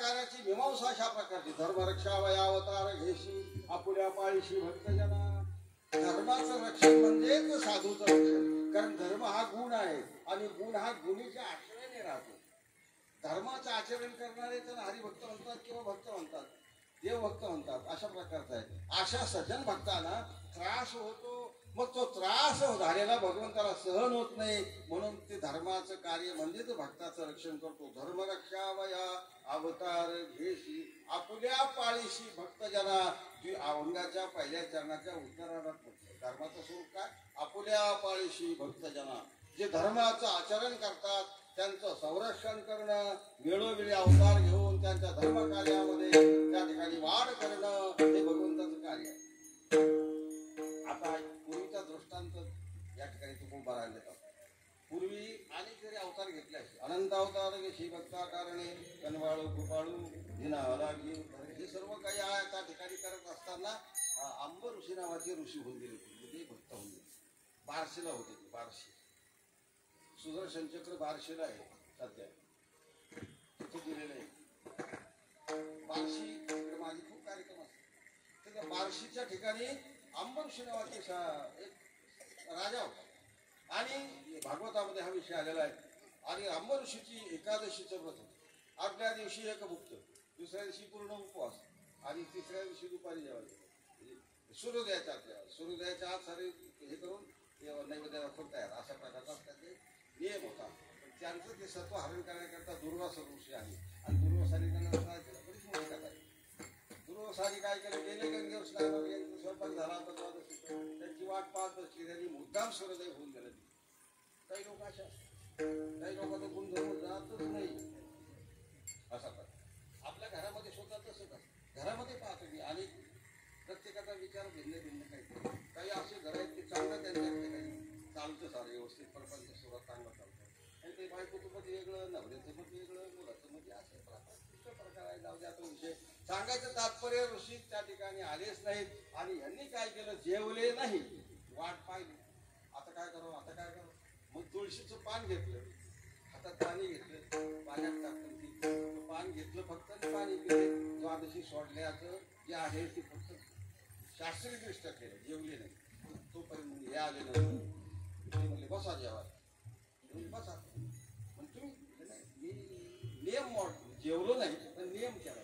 कार्याची मीमांसा अशा प्रकारची धर्मरक्षावया अवतार घेशी आपुल्या पाळीशी भक्तजना. धर्माचं रक्षण म्हणजेच साधूचं रक्षण. कारण धर्म हा गुण आहे आणि गुण हा गुणीच्या आश्रयाने राहतो. धर्माचं आचरण करणारे तर हरिभक्त म्हणतात किंवा भक्त म्हणतात, देवभक्त म्हणतात, अशा प्रकारचा आहे. अशा सज्जन भक्तांना त्रास होतो, मग तो त्रास झालेला भगवंताला सहन होत नाही, म्हणून ते धर्माचं कार्य म्हणजेच भक्ताचं रक्षण करतो. धर्मरक्षावया अवतार घेशी आपुल्या पाळीशी भक्तजना. अभंगाच्या पहिल्या चरणाच्या उत्तरार्धात धर्माचं स्वरूप काय? आपुल्या पाळीशी भक्तजना. जे धर्माचं आचरण करतात त्यांचं संरक्षण करणं, वेळोवेळी अवतार घेऊन त्यांच्या धर्मकार्यामध्ये त्या ठिकाणी वाढ करणं हे भगवंताचं कार्य आहे. आता पूर्वीचा दृष्टांत या ठिकाणी तुकोबा देतात. पूर्वी अनेक जरी अवतार घेतले असे, अनंत अवतार घेशी भक्ता कारणे कनवाळू कृपाळू दिनाला घेऊ, हे सर्व काही त्या ठिकाणी करत असताना अंब ऋषी नावाचे ऋषी होऊन गेले, म्हणजे भक्त होऊन गेले. बार्शीला होते ते, बार्शी सुदर्शन चक्र बार्शीला आहे सध्या, तिथे गेलेले आहे. बार्शी माझे खूप कार्यक्रम असतात. तर त्या बार्शीच्या ठिकाणी अंब ऋषी नावाचे एक राजा होता आणि भागवतामध्ये हा विषय आलेला आहे. आणि अंब ऋषीची एकादशीचं व्रत होतं. आदल्या दिवशी एक भुक्त, दुसऱ्या दिवशी पूर्ण उपवास आणि तिसऱ्या दिवशी दुपारी जेवायचं. सूर्योदयाच्या आत सारे हे करून नैवेद्य दाखवून तयार, अशा प्रकारचा त्याचे नियम होता. पण त्यांचं ते सत्व हरण करण्याकरता दुर्वासा ऋषी आहे आणि दुर्वासाने त्यांना काय केलं, बरीच मोठी कथा आहे. दुर्वासाने काय केलं, गेले गंगेवर स्नान, स्वयंपाक झाला, त्यांची वाट पाहत बसली, त्यांनी मुद्दाम सूर्योदय होऊन गेलं. काही लोक अशा, काही लोकांचा गुणधर्म जातच नाही असा प्रकार. आपल्या घरामध्ये स्वतः तसंच असतं. घरामध्ये पाहतो मी अनेक प्रत्येकाचा विचार भिन्न भिन्न काही. काही असे घर आहेत की चांगलं त्यांच्या ठिकाणी चालतं, सारं व्यवस्थित प्रपंच सुरुवात चांगलं चालतं. आणि ते बायकोचं मत वेगळं, नवऱ्याचं मत वेगळं, मुलाचं मत असं प्रकार आहे. जाऊ द्या तो विषय. सांगायचं तात्पर्य ऋषी त्या ठिकाणी आलेच नाहीत आणि यांनी काय केलं, जेवले नाही, वाट पाहिली. आता काय करावं, आता काय करावं. मग तुळशीचं पान घेतलं, हातात पाणी घेतलं, पाण्यात टाकलं, पान घेतलं फक्त पाणी पिले. द्वादशी सोडल्याचं जे आहे ते फक्त शास्त्रीयदृष्ट्या केलं, जेवले नाही. तोपर्यंत हे आले नव्हते, ते म्हणले बसा जेवा, बसा. पण तुम्ही मी नियम जेवलो नाही पण नियम केला.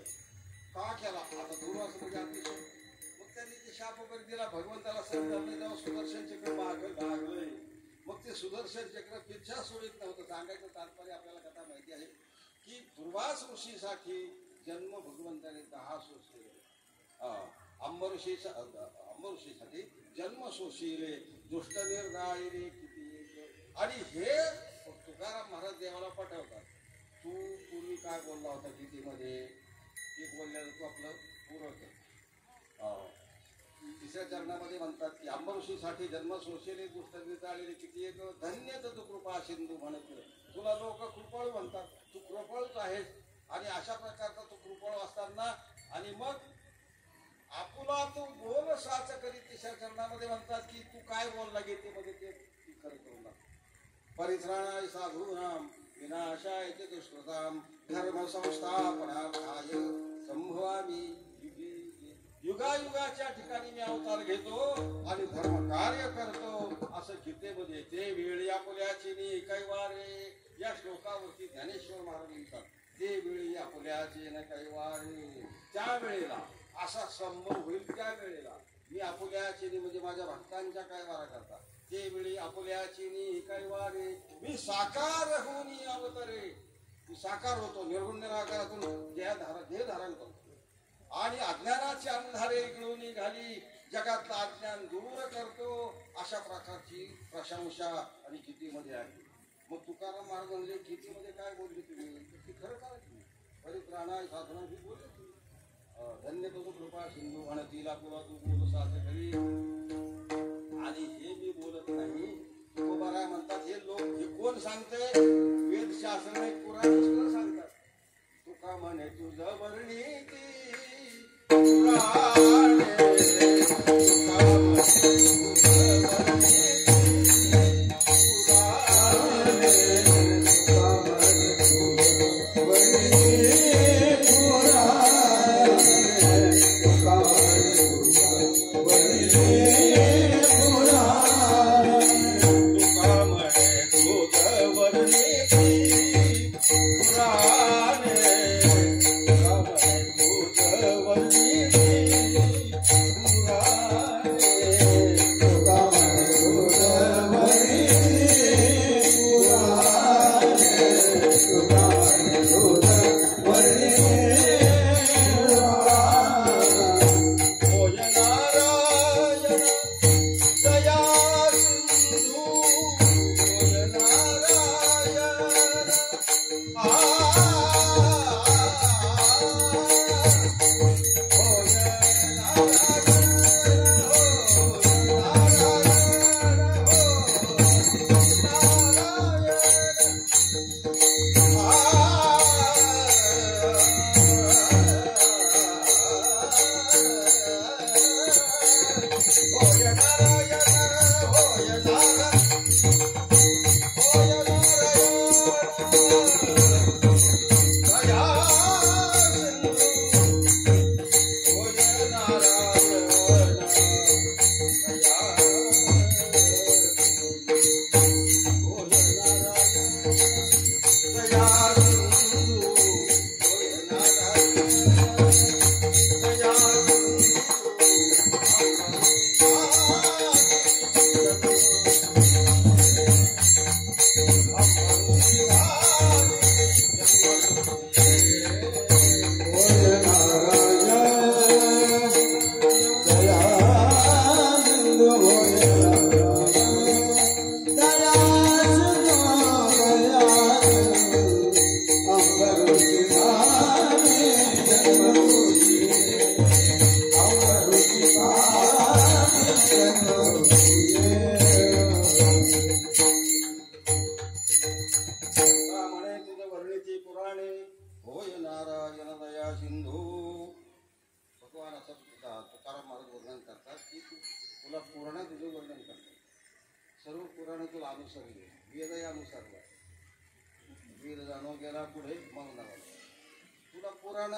का केला? आता दुर्वास म्हणजे अतिशय. मग त्यांनी ते शाप वगैरे दिला. भगवंताला समजलं जेव्हा सुदर्शन चक्र भागलंय, मग ते सुदर्शन चक्र पिच्छा सोडित नव्हतं. सांगायचं तात्पर्य आपल्याला कथा माहिती आहे की दुर्वास ऋषीसाठी जन्म भगवंताने 10 सोसले. अंब ऋषीसाठी जन्म सोशिले, दुष्ट निर्दाळिले किती. आणि हे तुकाराम महाराज देवाला पटवतात. तू पूर्वी काय बोलला होता गीतेमध्ये, एक बोलल्यानं तू आपलं पूर्ण कर. तिसऱ्या चरणामध्ये म्हणतात की अंब ऋषीसाठी जन्म सोशिले, दुष्ट निर्दाळिले किती. एक धन्य तू कृपा सिंधू म्हणत, तुला लोक कृपाळू म्हणतात, तू कृपाळूच आहेस. आणि अशा प्रकारचा तू कृपाळू असताना आणि मग आपुला तू बोल साच करीत. तिसऱ्या चरणामध्ये म्हणतात की तू काय बोलला गीतेमध्ये ते खरं करून दाखव. परित्राणाय साधूनाम विनाशाय च दुष्कृताम धर्म संस्थापनार्थाय संभवामि युगे. युगायुगाच्या ठिकाणी मी अवतार घेतो आणि धर्म कार्य करतो असं गीतेमध्ये. ते वेळी आपुल्याची नी कैवारे, या श्लोकावरती ज्ञानेश्वर महाराज म्हणतात, ते वेळी आपुल्याचे न कैवारे. त्या वेळेला असा संभव होईल, त्या वेळेला मी आपुल्याची म्हणजे माझ्या भक्तांच्या काय वारा करता. ते वेळी आपुल्याची नी कैवारे, मी साकार होऊन अवतरे. मी साकार होतो, निर्गुण निराकारातून देह धारण करतो आणि अज्ञानाचे अंधारे गिळून निघाली, जगातलं अज्ञान दूर करतो. अशा प्रकारची प्रशंसा आणि गीतेमध्ये आहे. मग तुकाराम महाराज म्हणजे गीतेमध्ये काय बोलले तुम्ही, ती खरं करायची. परित्राणाय साधना ही बोलले तुम्ही. धन्य तुझं कृपा सिंधू म्हणतीला तुला तू बोल साच करी. आणि हे मी बोलत नाही, तुकोबाराय म्हणतात हे लोक हे कोण सांगते, वेदशास्त्र पुराण सांगतात. तुका म्हणे तुझं वर्णिती पुराणे, तुका म्हणे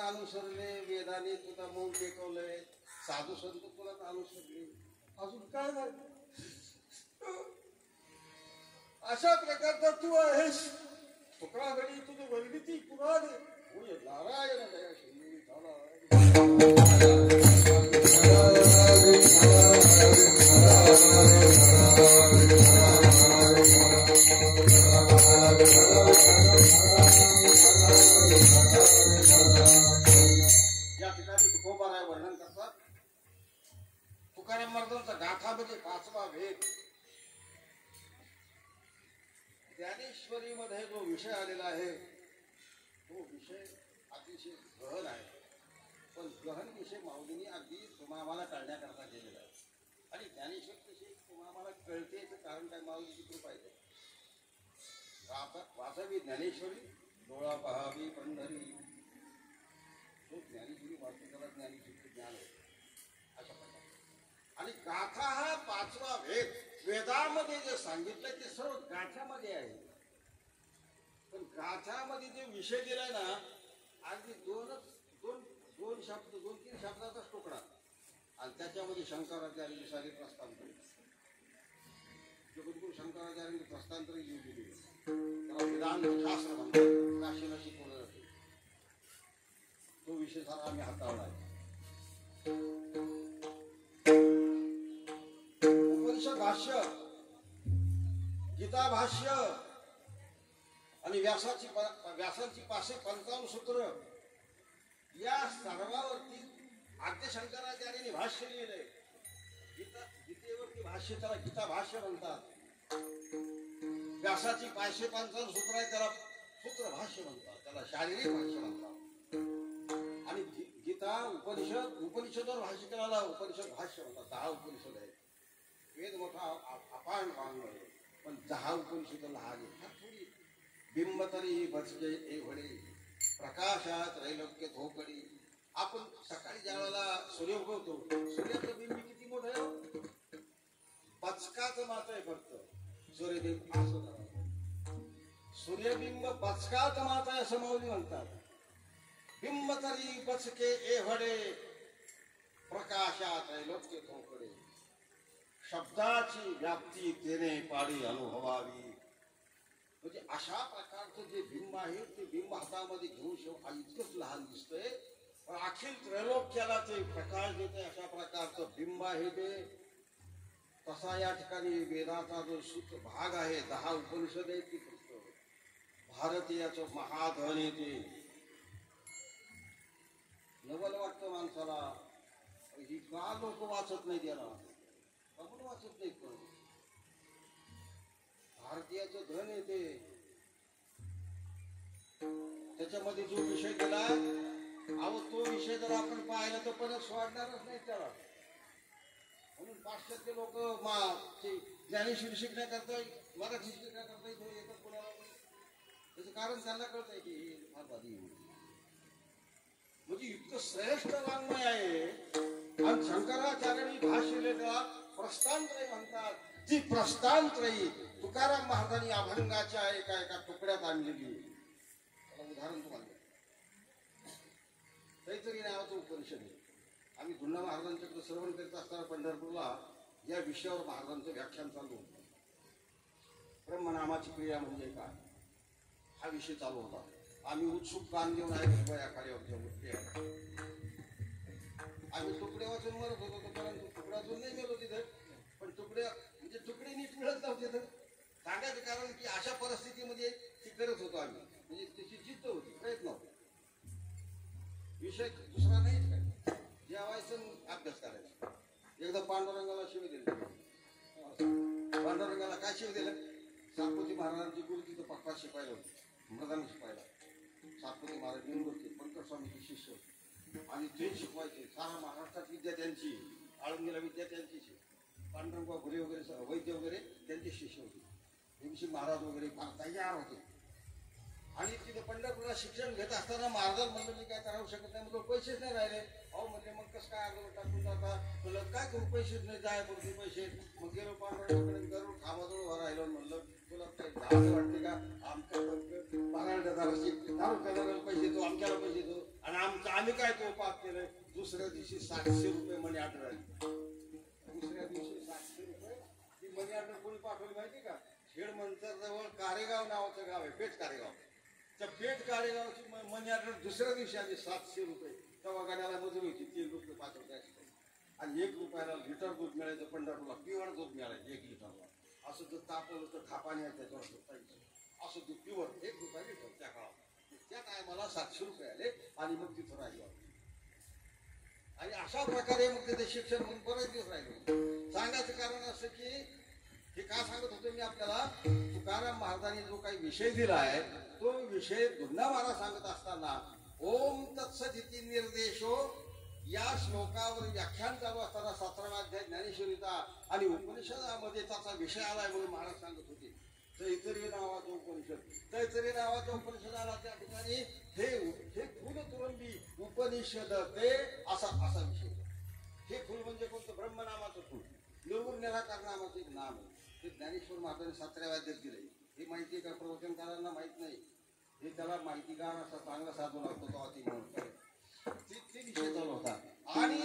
अनुसरले वेदाने तुला मौन टेकवलंय साधू संत तुला अनुसरले अजून काय नाही अशा प्रकारचा तू आहेस तुकागडी तुझी वर्णिती पुराणे होय नारायण दया शिंदे झाला तुकाराम महाराजांचा गाथामध्ये 5वा भेद ज्ञानेश्वरी मध्ये जो विषय आलेला आहे तो विषय अतिशय गहन आहे पण गहन विषय माऊलींनी अगदी तुम्हाला टाळण्याकरता केलेला आहे आणि ज्ञानेश्वर विषयी तुम्हाला कळते याचं कारण काय माऊलीची कृपा आहे वाचावी ज्ञानेश्वरी डोळा पहावी पंढरी तो ज्ञानेश्वरी वाचतो त्याला ज्ञानेश्वरी ज्ञान आहे अशा प्रकारे आणि गाथा हा 5वा भेद वेदामध्ये जे सांगितलं ते सर्व गाथ्यामध्ये आहे पण गाथ्यामध्ये जे विषय दिलाय ना अगदी दोन तीन शब्दाचाच तुकडा आणि त्याच्यामध्ये शंकराचार्यांनी सारे प्रस्तांतर जगद्गुरु शंकराचार्यांनी प्रस्तांतर लिहिलेली त्याला वेदांत शास्त्र म्हणतात काशीला शिकवलं जाते तो विषय सारा आम्ही हाताळला आहे भाष्य गीता भाष्य आणि व्यासांची 555 सूत्र या सर्वावरती आद्य शंकराचार्यांनी भाष्य लिहिलंय गीतेवरती भाष्य त्याला गीता भाष्य म्हणतात व्यासाची 555 सूत्र आहे त्याला सूत्र भाष्य म्हणतात त्याला शारीरिक भाष्य म्हणतात आणि गीता उपनिषदावर भाष्य करायला उपनिषद भाष्य म्हणतात 10 उपनिषद आहेत वेद मोठा अपान वांग पण 10 उपनिषद लहान थोडी बिंब तरी बचके एवढे प्रकाशात रैलोक्य धोकडी आपण सकाळी ज्यावेळेला सूर्य उगवतो सूर्याचं बिंब किती मोठं आहे बचकाच मात्र आहे फक्त सूर्यबिंब असं सूर्यबिंब बचकाच मात्र आहे असं माऊली म्हणतात बिंब तरी बचके एवढे प्रकाशात रैलोक्य धोकडी शब्दाची व्याप्ती तेने पाडी अनुभवावी म्हणजे अशा प्रकारचं जे बिंब आहे ते बिंब हातामध्ये घेऊन इतकंच लहान दिसतंय पण अखिल त्रैलोक्याला ते प्रकाश देते अशा प्रकारचं बिंब आहे ते तसा या ठिकाणी वेदाचा जो सूत्र भाग आहे 10 उपनिषद आहे ती पुस्तक भारतीयाचं महाधन येते नवल वाटतं माणसाला ही का लोक वाचत नाही त्याला आपण वाचत नाही पण भारतीयाचं धन येते त्याच्यामध्ये जो विषय दिला अहो तो विषय जर आपण पाहिला तर परत सोडणारच नाही त्याला. म्हणून पाश्चात्य लोक ज्ञानेश्वरी शिकण्याकरता मराठी शिकण्याकरता इथं येतात पुण्याला. त्याचं कारण त्यांना कळत आहे की हे फार भारी म्हणजे इतकं श्रेष्ठ वाङ्मय आहे. आणि शंकराचार्यांनी भाषेले त्याला प्रस्थानत्रयी म्हणतात. ती प्रस्थानत्रयी तुकाराम महाराजांनी अभंगाच्या एका एका तुकड्यात आणलेली. त्याला उदाहरण तुम्हाला काहीतरी नावाचं उपनिषद आहे. आम्ही धुंडा महाराजांच्याकडे श्रवण करीत असताना पंढरपूरला या विषयावर महाराजांचं व्याख्यान चालू होतं. ब्रह्मनामाची क्रिया म्हणजे काय हा विषय चालू होता. आम्ही उत्सुक कान देऊन ऐकत या कार्यावरच्या गोष्टी आहेत. आम्ही तुकडे वाचून मरत होतो परंतु तुकडा वाचून नाही गेलो तिथे. पण तुकड्या म्हणजे तुकडे नीट मिळत नव्हते. तर सांगायचं कारण की अशा परिस्थितीमध्ये ती करत होतो आम्ही. म्हणजे त्याची जिद्द होती, प्रयत्न होता. विषय दुसरा नाहीच काय, जेवायचं अभ्यास करायचा. एकदा पांडुरंगाला शिव दिले. पांडुरंगाला काय शिव दिलं? सातपुते महाराजांची गुरु तिथं पप्पा शिपायला होते, मृदांग शिपायला. सातपुते महाराज निवृत्ती पंकज स्वामीचे शिष्य होते आणि ते शिकवायचे. सारा महाराष्ट्रात विद्या त्यांची, आळंदीला विद्या त्यांची. पांडुरंगा घुरे वगैरे वैद्य वगैरे त्यांचे शिष्य होते. भीमसिंग महाराज वगैरे फार तयार होते. आणि तिथे पंढरपूरला शिक्षण घेत असताना महाराज म्हणलं मी काय करावं शकत नाही. म्हणजे पैसेच नाही राहिले. अहो म्हणजे मग कसं काय अर्धवट टाकून जाता. म्हणलं काय करू, पैसेच नाही, जाय पुरते पैसे. मग गेलो पांडुरंगाकडे, गरुड खांबाजवळ राहिलो. म्हणलं तुला काय जास्त वाटते का? आमच्या दाराशी दारू प्यायला पैसे देतो, आमच्याला पैसे देतो. आणि आम्ही काय तो पाप केलं. दुसऱ्या दिवशी 700 रुपये मनी ऑर्डर आली. दुसऱ्या दिवशी 700 रुपये ती मनी ऑर्डर कोणी पाठवली माहिती का? खेडमंतर जवळ कारेगाव नावाचं गाव आहे, पेठ कारेगाव. त्या पेठ कारेगावची मनी ऑर्डर दुसऱ्या दिवशी आली 700 रुपये. तेव्हा गाड्याला मजुरी होती 3 रुपये 5 रुपये आणि 1 रुपयाला लिटर दूध मिळायचं. पंढरपूरला प्युअर दूध मिळायचं 1 लिटरला. असं जर तापवलं तर थापाने त्याच्यावर सुटायचं. असं दूध प्युअर 1 रुपया लिटर त्या काळात. त्या टायमाला 700 रुपये आले आणि मग तिथं राहिलो. आणि अशा प्रकारे मग तिथे शिक्षण म्हणून बरेच दिवस राहिले. सांगायचं कारण असं की हे का सांगत होतो मी आपल्याला, तुकाराम महाराजांनी जो काही विषय दिला आहे तो विषय धुंडा महाराज सांगत असताना ओम तत्सदिती निर्देशो या श्लोकावर व्याख्यान चालू असताना 17वा अध्याय ज्ञानेश्वरीचा आणि उपनिषदामध्ये त्याचा विषय आलाय म्हणून महाराज सांगत होते. तैतरी नावाचं उपनिषद, तैतरी नावाचं उपनिषद आला. त्या ठिकाणी हे फुल तुरंबी उपनिषद ते असा विषय. हे फुल म्हणजे कोणतं? ब्रह्मनामाचं फुल. निर्गुण निराकार नामाचं एक नाम आहे. ते ज्ञानेश्वर महाराजांनी 17व्या अध्यायात दिलंय. हे माहिती का प्रवचनकारांना माहित नाही. हे त्याला माहितीगार असा चांगला साधू लागतो तेव्हा ती म्हणून ते विषय चालू होता. आणि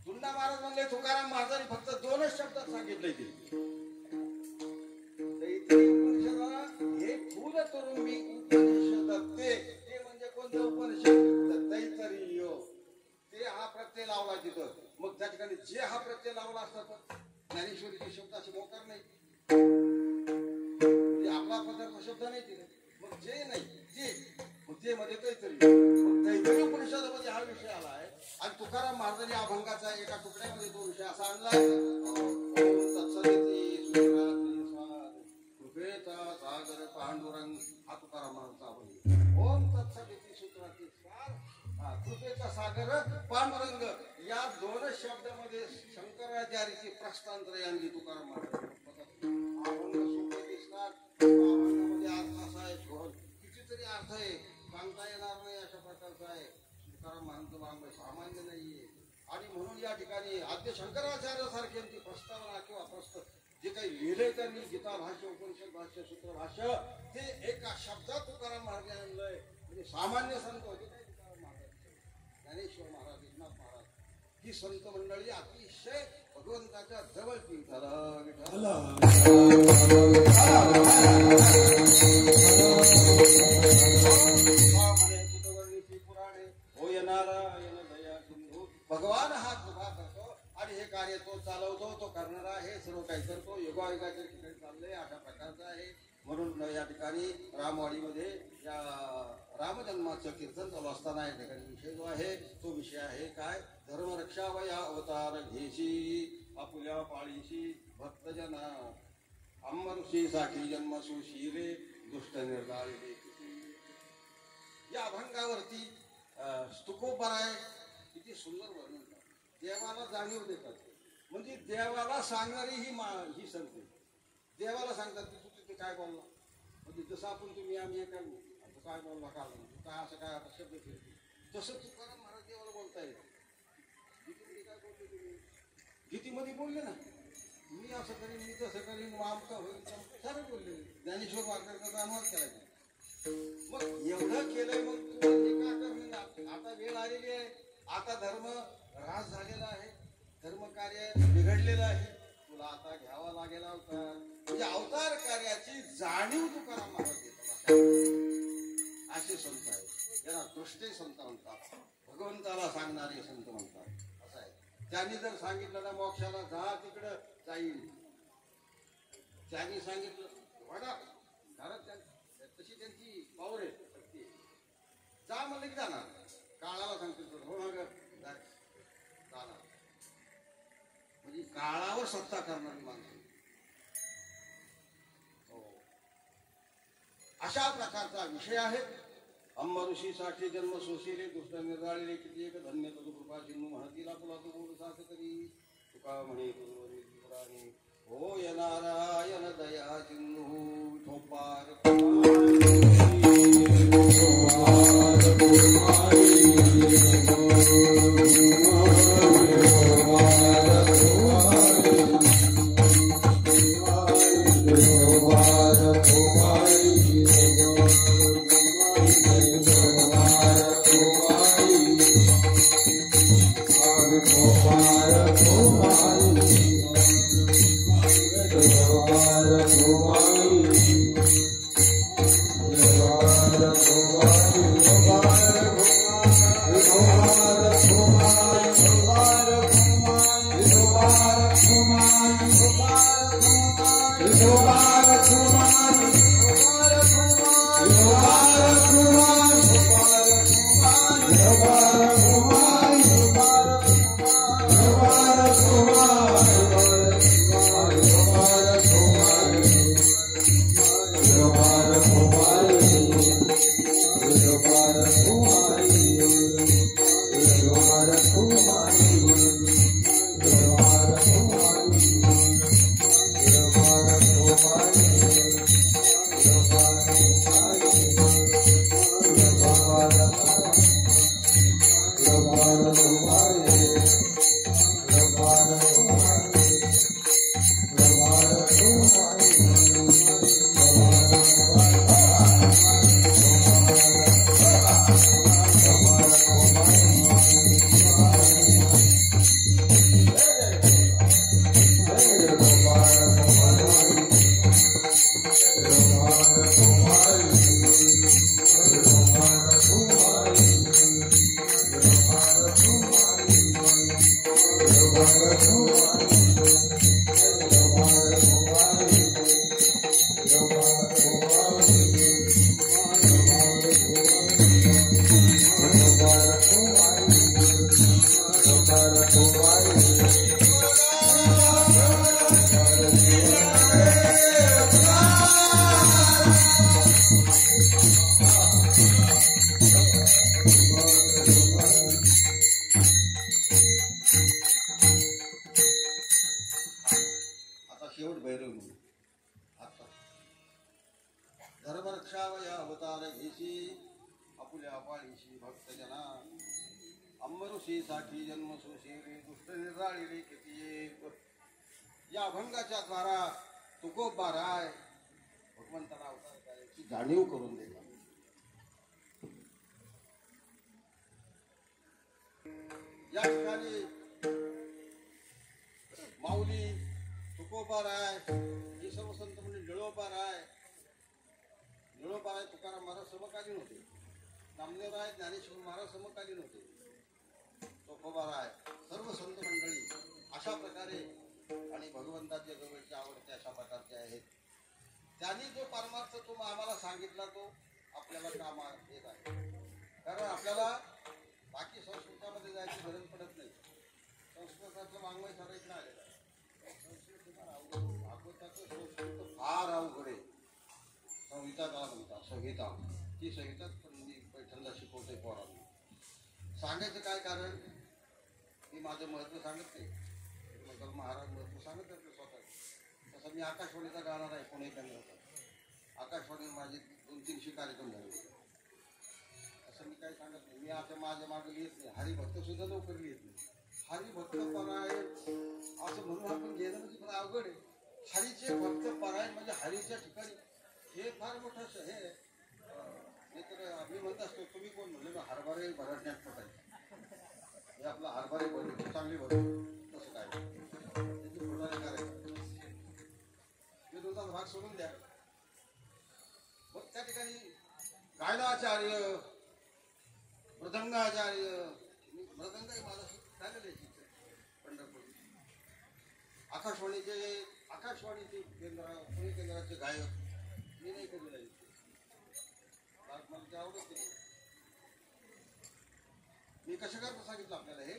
धुंडा महाराज म्हणले तुकाराम महाराजांनी फक्त 2च शब्दात सांगितलंय ते. हे फुल तुरुंबी उपनिषद ते म्हणजे कोणतं उपनिषद? तैतरीय. ते हा प्रत्यय लावला तिथं. मग त्या ठिकाणी जे हा प्रत्यय लावला असता तर ज्ञानेश्वरीचे शब्द असे मोकार नाही. आपला पदार्थ शब्द नाही तिथे. मग जे नाही ते मध्ये तैतरी. मग तैतरी उपनिषदामध्ये हा विषय आला आहे. आणि तुकाराम महाराजांनी अभंगाचा एका तुकड्यामध्ये तो विषय असा आणलाय. कृपेचा सागर पांडुरंग हा तुकाराम महाराजांचा अभंग. ओम तत्सदिती सूत्रातील सार कृपेचा सागर पांडुरंग या 2च शब्दामध्ये शंकराचार्याची प्रस्थानत्रयी आणली तुकाराम महाराज. अभंग सोपे दिसतात, अभंगामध्ये अर्थ असा आहे, कितीतरी अर्थ आहे, सांगता येणार नाही अशा प्रकारचा आहे. तुकाराम महाराजांचं वाङ्मय सामान्य नाहीये. आणि म्हणून या ठिकाणी आद्य शंकराचार्यासारख्यांची प्रस्तावना किंवा जे काही लिहिलंय त्यांनी गीता भाष्य, उपनिषद भाष्य, सूत्र भाष्य ते एका शब्दात तुकाराम महाराजांनी आणलंय. म्हणजे सामान्य संत होते नाही तुकाराम महाराज. ज्ञानेश्वर महाराज, एकनाथ महाराज ही संत मंडळी अतिशय भगवंताच्या जवळची. पुराणे होय नारायण दया सिंधू. भगवान हा कृपा करतो आणि हे कार्य तो चालवतो, तो करणारा आहे, सर्व काही करतो. युगायुगाच्या ठिकाणी चाललंय अशा प्रकारचं आहे. म्हणून या ठिकाणी रामवाडीमध्ये या रामजन्माचं कीर्तन चालू असताना या ठिकाणी विषय जो आहे तो विषय आहे काय? धर्मरक्षा वया अवतार घेशी आपुल्या पाळीशी भक्तजना अमृषी साठी जन्म सुशीले दुष्ट निर्धारिले. या अभंगावरती स्तुकोपर आहे, किती सुंदर वर्णन करतात. देवाला जाणीव देतात, म्हणजे देवाला सांगणारी ही संत देवाला सांगतात की तू तिथे काय बोलला, म्हणजे जसं आपण तुम्ही आम्ही काय तू काय बोलला का, तू काय असं काय आता शब्द फिरते, तसं तुकाराम महाराज देवाला बोलता येईल. गीतेमध्ये काय बोलले तुम्ही, गीतेमध्ये बोलले ना, मी असं करीन, मी तसं करीन, आमचं होईल, सारं बोलले. ज्ञानेश्वर मार्गदर्शनाचा अनुवाद करायचा. मग एवढं केलंय, मग तू हे का करणार. आता वेळ आलेली आहे, आता धर्म ऱ्हास झालेला आहे, धर्म कार्य बिघडलेलं आहे, तुला आता घ्यावा लागेल अवतार. म्हणजे अवतार कार्याची जाणीव तुकाराम महाराज देतात. असे संत आहेत, ज्यांना दृष्टे संत म्हणतात, भगवंताला सांगणारे संत म्हणतात. असं आहे, त्यांनी जर सांगितलं ना मोक्षाला जा, तिकडं जाईल. त्यांनी सांगितलं वाडा घरात, तशी त्यांची पावर आहे, शक्ती. जा म्हणलं की जाणार, काळाला सांगतील हो ना जाणार. म्हणजे काळावर सत्ता करणारी माणसं. हो, अशा प्रकारचा विषय आहे. अंब ऋषीसाठी जन्म सोशिले, दुष्ट निर्गाळले, किती एक धन्य तू कृपा सिंधू म्हणतीला तुला तू बोल साथ करी. तुका म्हणे तुझी हो य नारायण दया सिंधू ठोपार. धर्मरक्षावया अवतार घेशी आपुल्या पाळीशी भक्तजना. अंबऋषी साठी जन्म सोशिले, दुष्ट निर्राळिले किती. या अभंगाच्या द्वारा तुकोबा राय भगवंताला अवतार कार्याची जाणीव करून देतात. या ठिकाणी माऊली, तुकोबा राय, हे सर्व संत म्हणजे निळोबा राय. निळोबा राय तुकाराम महाराज समकालीन होते, नामदेव राय ज्ञानेश्वर महाराज समकालीन होते, तुकोबा राय सर्व संत मंडळी अशा प्रकारे आणि भगवंताच्या जवळचे आवडते अशा प्रकारचे आहेत. त्यांनी जो परमार्थ तो आम्हाला सांगितला तो आपल्याला कामात येत आहे. कारण आपल्याला बाकी संस्कृतामध्ये जायची गरज पडत नाही. संस्कृताचं वाङ्मय सरायचं नाही आलेलं आहे. भागवताचं संस्कृत फार अवघड आहे. संहिता त्याला म्हणतात, संहिता. ती संहिता पैठणला असते पोरांना. सांगायचं काय कारण? मी माझं महत्त्व सांगत नाही, मग महाराज महत्त्व सांगत असते स्वतः. तसं मी आकाशवाणीचा गाणार आहे पुणे केंद्राचा. आकाशवाणीवर माझे 200-300 कार्यक्रम झाले. असं मी काही सांगत नाही. मी आता माझ्या मागं लिहित नाही. हरिभक्त सुद्धा लवकर लिहित नाही. हरिभक्त परायण असं म्हणून आपण गेलं म्हणजे पण अवघड आहे. हरीचे भक्त परायण म्हणजे हरीच्या ठिकाणी हे फार मोठं हे. हे तर मी म्हणत असतो, तुम्ही कोण म्हणले ना हरभरे भरण्यात पटायचे, हे आपला हरभरे भरले चांगली भरतो तसं काय त्याची फुटाने करायचं. मी तुमचा भाग सोडून द्या. मग त्या ठिकाणी गायनाचार्य, मृदंगाचार्य, मृदंगही माझा झालेलं आहे तिथे पंढरपूर. आकाशवाणीचे पुणे केंद्राचे गायक मी नाही कधी राहील, मला ते आवडत नाही. मी कशा करता सांगितलं आपल्याला हे.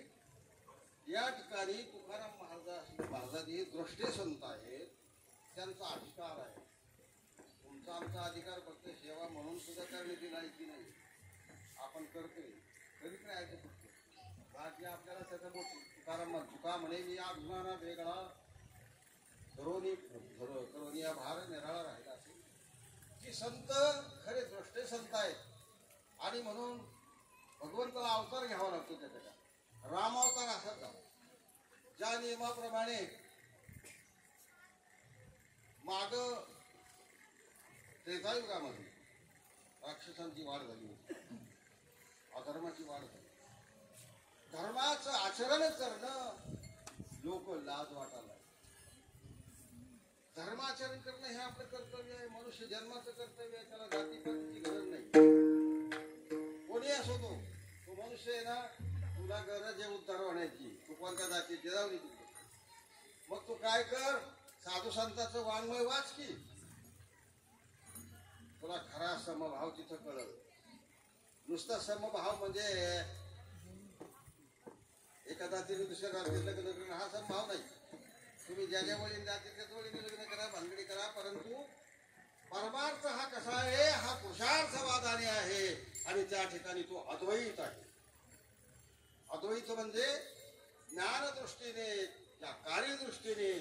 या ठिकाणी तुकाराम महाराजांनी द्रष्टे संत आहेत, त्यांचा अधिकार आहे. तुमचा आमचा अधिकार फक्त सेवा म्हणून सुद्धा करण्याची नाही की नाही, आपण करतोय तरी काय आहे फक्त बाकी आपल्याला त्याचं मोठं. तुका म्हणे मी अभिमाना वेगळा धरोनी या भार निराळा राहिला असेल. की संत खरे द्रष्टे संत आहेत आणि म्हणून भगवंताला अवतार घ्यावा लागतो. त्याच्या राम अवतार असाच झाला. ज्या नियमाप्रमाणे माग त्रेतायुगामध्ये राक्षसांची वाढ झाली होती, अधर्माची वाढ झाली. धर्माचं आचरण करणं लोक लाज वाटायला. धर्माचरण करणं हे आपलं कर्तव्य आहे, मनुष्य जन्माचं कर्तव्य आहे. त्याला जातीपातीची गरज नाही. कोणी असो तो मनुष्य आहे ना. तुला गरज आहे उद्धार होण्याची, तू कोणत्या जातीची जाऊ दे. मग तू काय कर, साधू संतांचं वाङ्मय वाच की, तुला खरा समभाव तिथं कळल. नुसता समभाव म्हणजे एका जातीने दुसऱ्या जातीत लग्न करणं हा समभाव नाही. तुम्ही ज्याच्या वळीने जातीच्या वळीने लग्न करा, भानगडी करा, परंतु परमार्थ हा कसा आहे, हा पुरुषार्थवादाने आहे आणि त्या ठिकाणी तो अद्वैत आहे. अद्वैत म्हणजे ज्ञानदृष्टीने, या कार्यदृष्टीने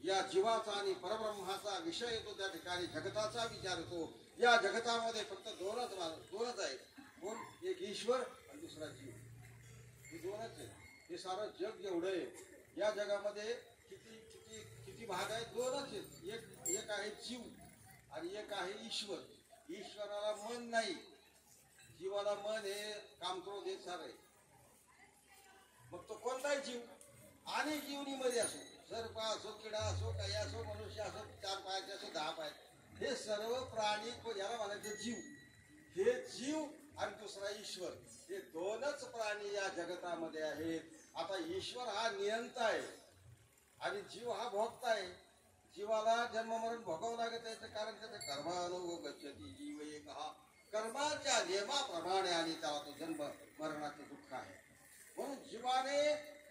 या जीवाचा आणि परब्रह्माचा विषय येतो. त्या ठिकाणी जगताचा विचार होतो. या जगतामध्ये फक्त दोनच आहेत. कोण? एक ईश्वर आणि दुसरा जीव. हे दोनच आहे. हे सारं जग जेवढं आहे, या जगामध्ये किती किती किती भाग आहेत? दोनच आहेत. एक आहे जीव आणि एक आहे ईश्वर. ईश्वराला मन नाही, जीवाला मन हे कामक्रोध हे सारं आहे. मग तो कोणताही जीव आणि जीवनीमध्ये असो, सर्प असो, किडा असो, काही असो, मनुष्य असो, 4 पायाचे असो, 10 पाय, हे सर्व प्राणी याला म्हणायचे जीव. हे जीव आणि दुसरा ईश्वर, हे दोनच प्राणी या जगतामध्ये आहेत. आता ईश्वर हा नियंता आहे आणि जीव हा भोगता आहे. जीवाला जन्ममरण भोगावं लागत आहे, कारण त्याचं कर्मानुगच्छति जीव एक हा. कर्माच्या नियमाप्रमाणे आणि त्याला तो जन्म मरणाचं दुःख आहे. म्हणून जीवाने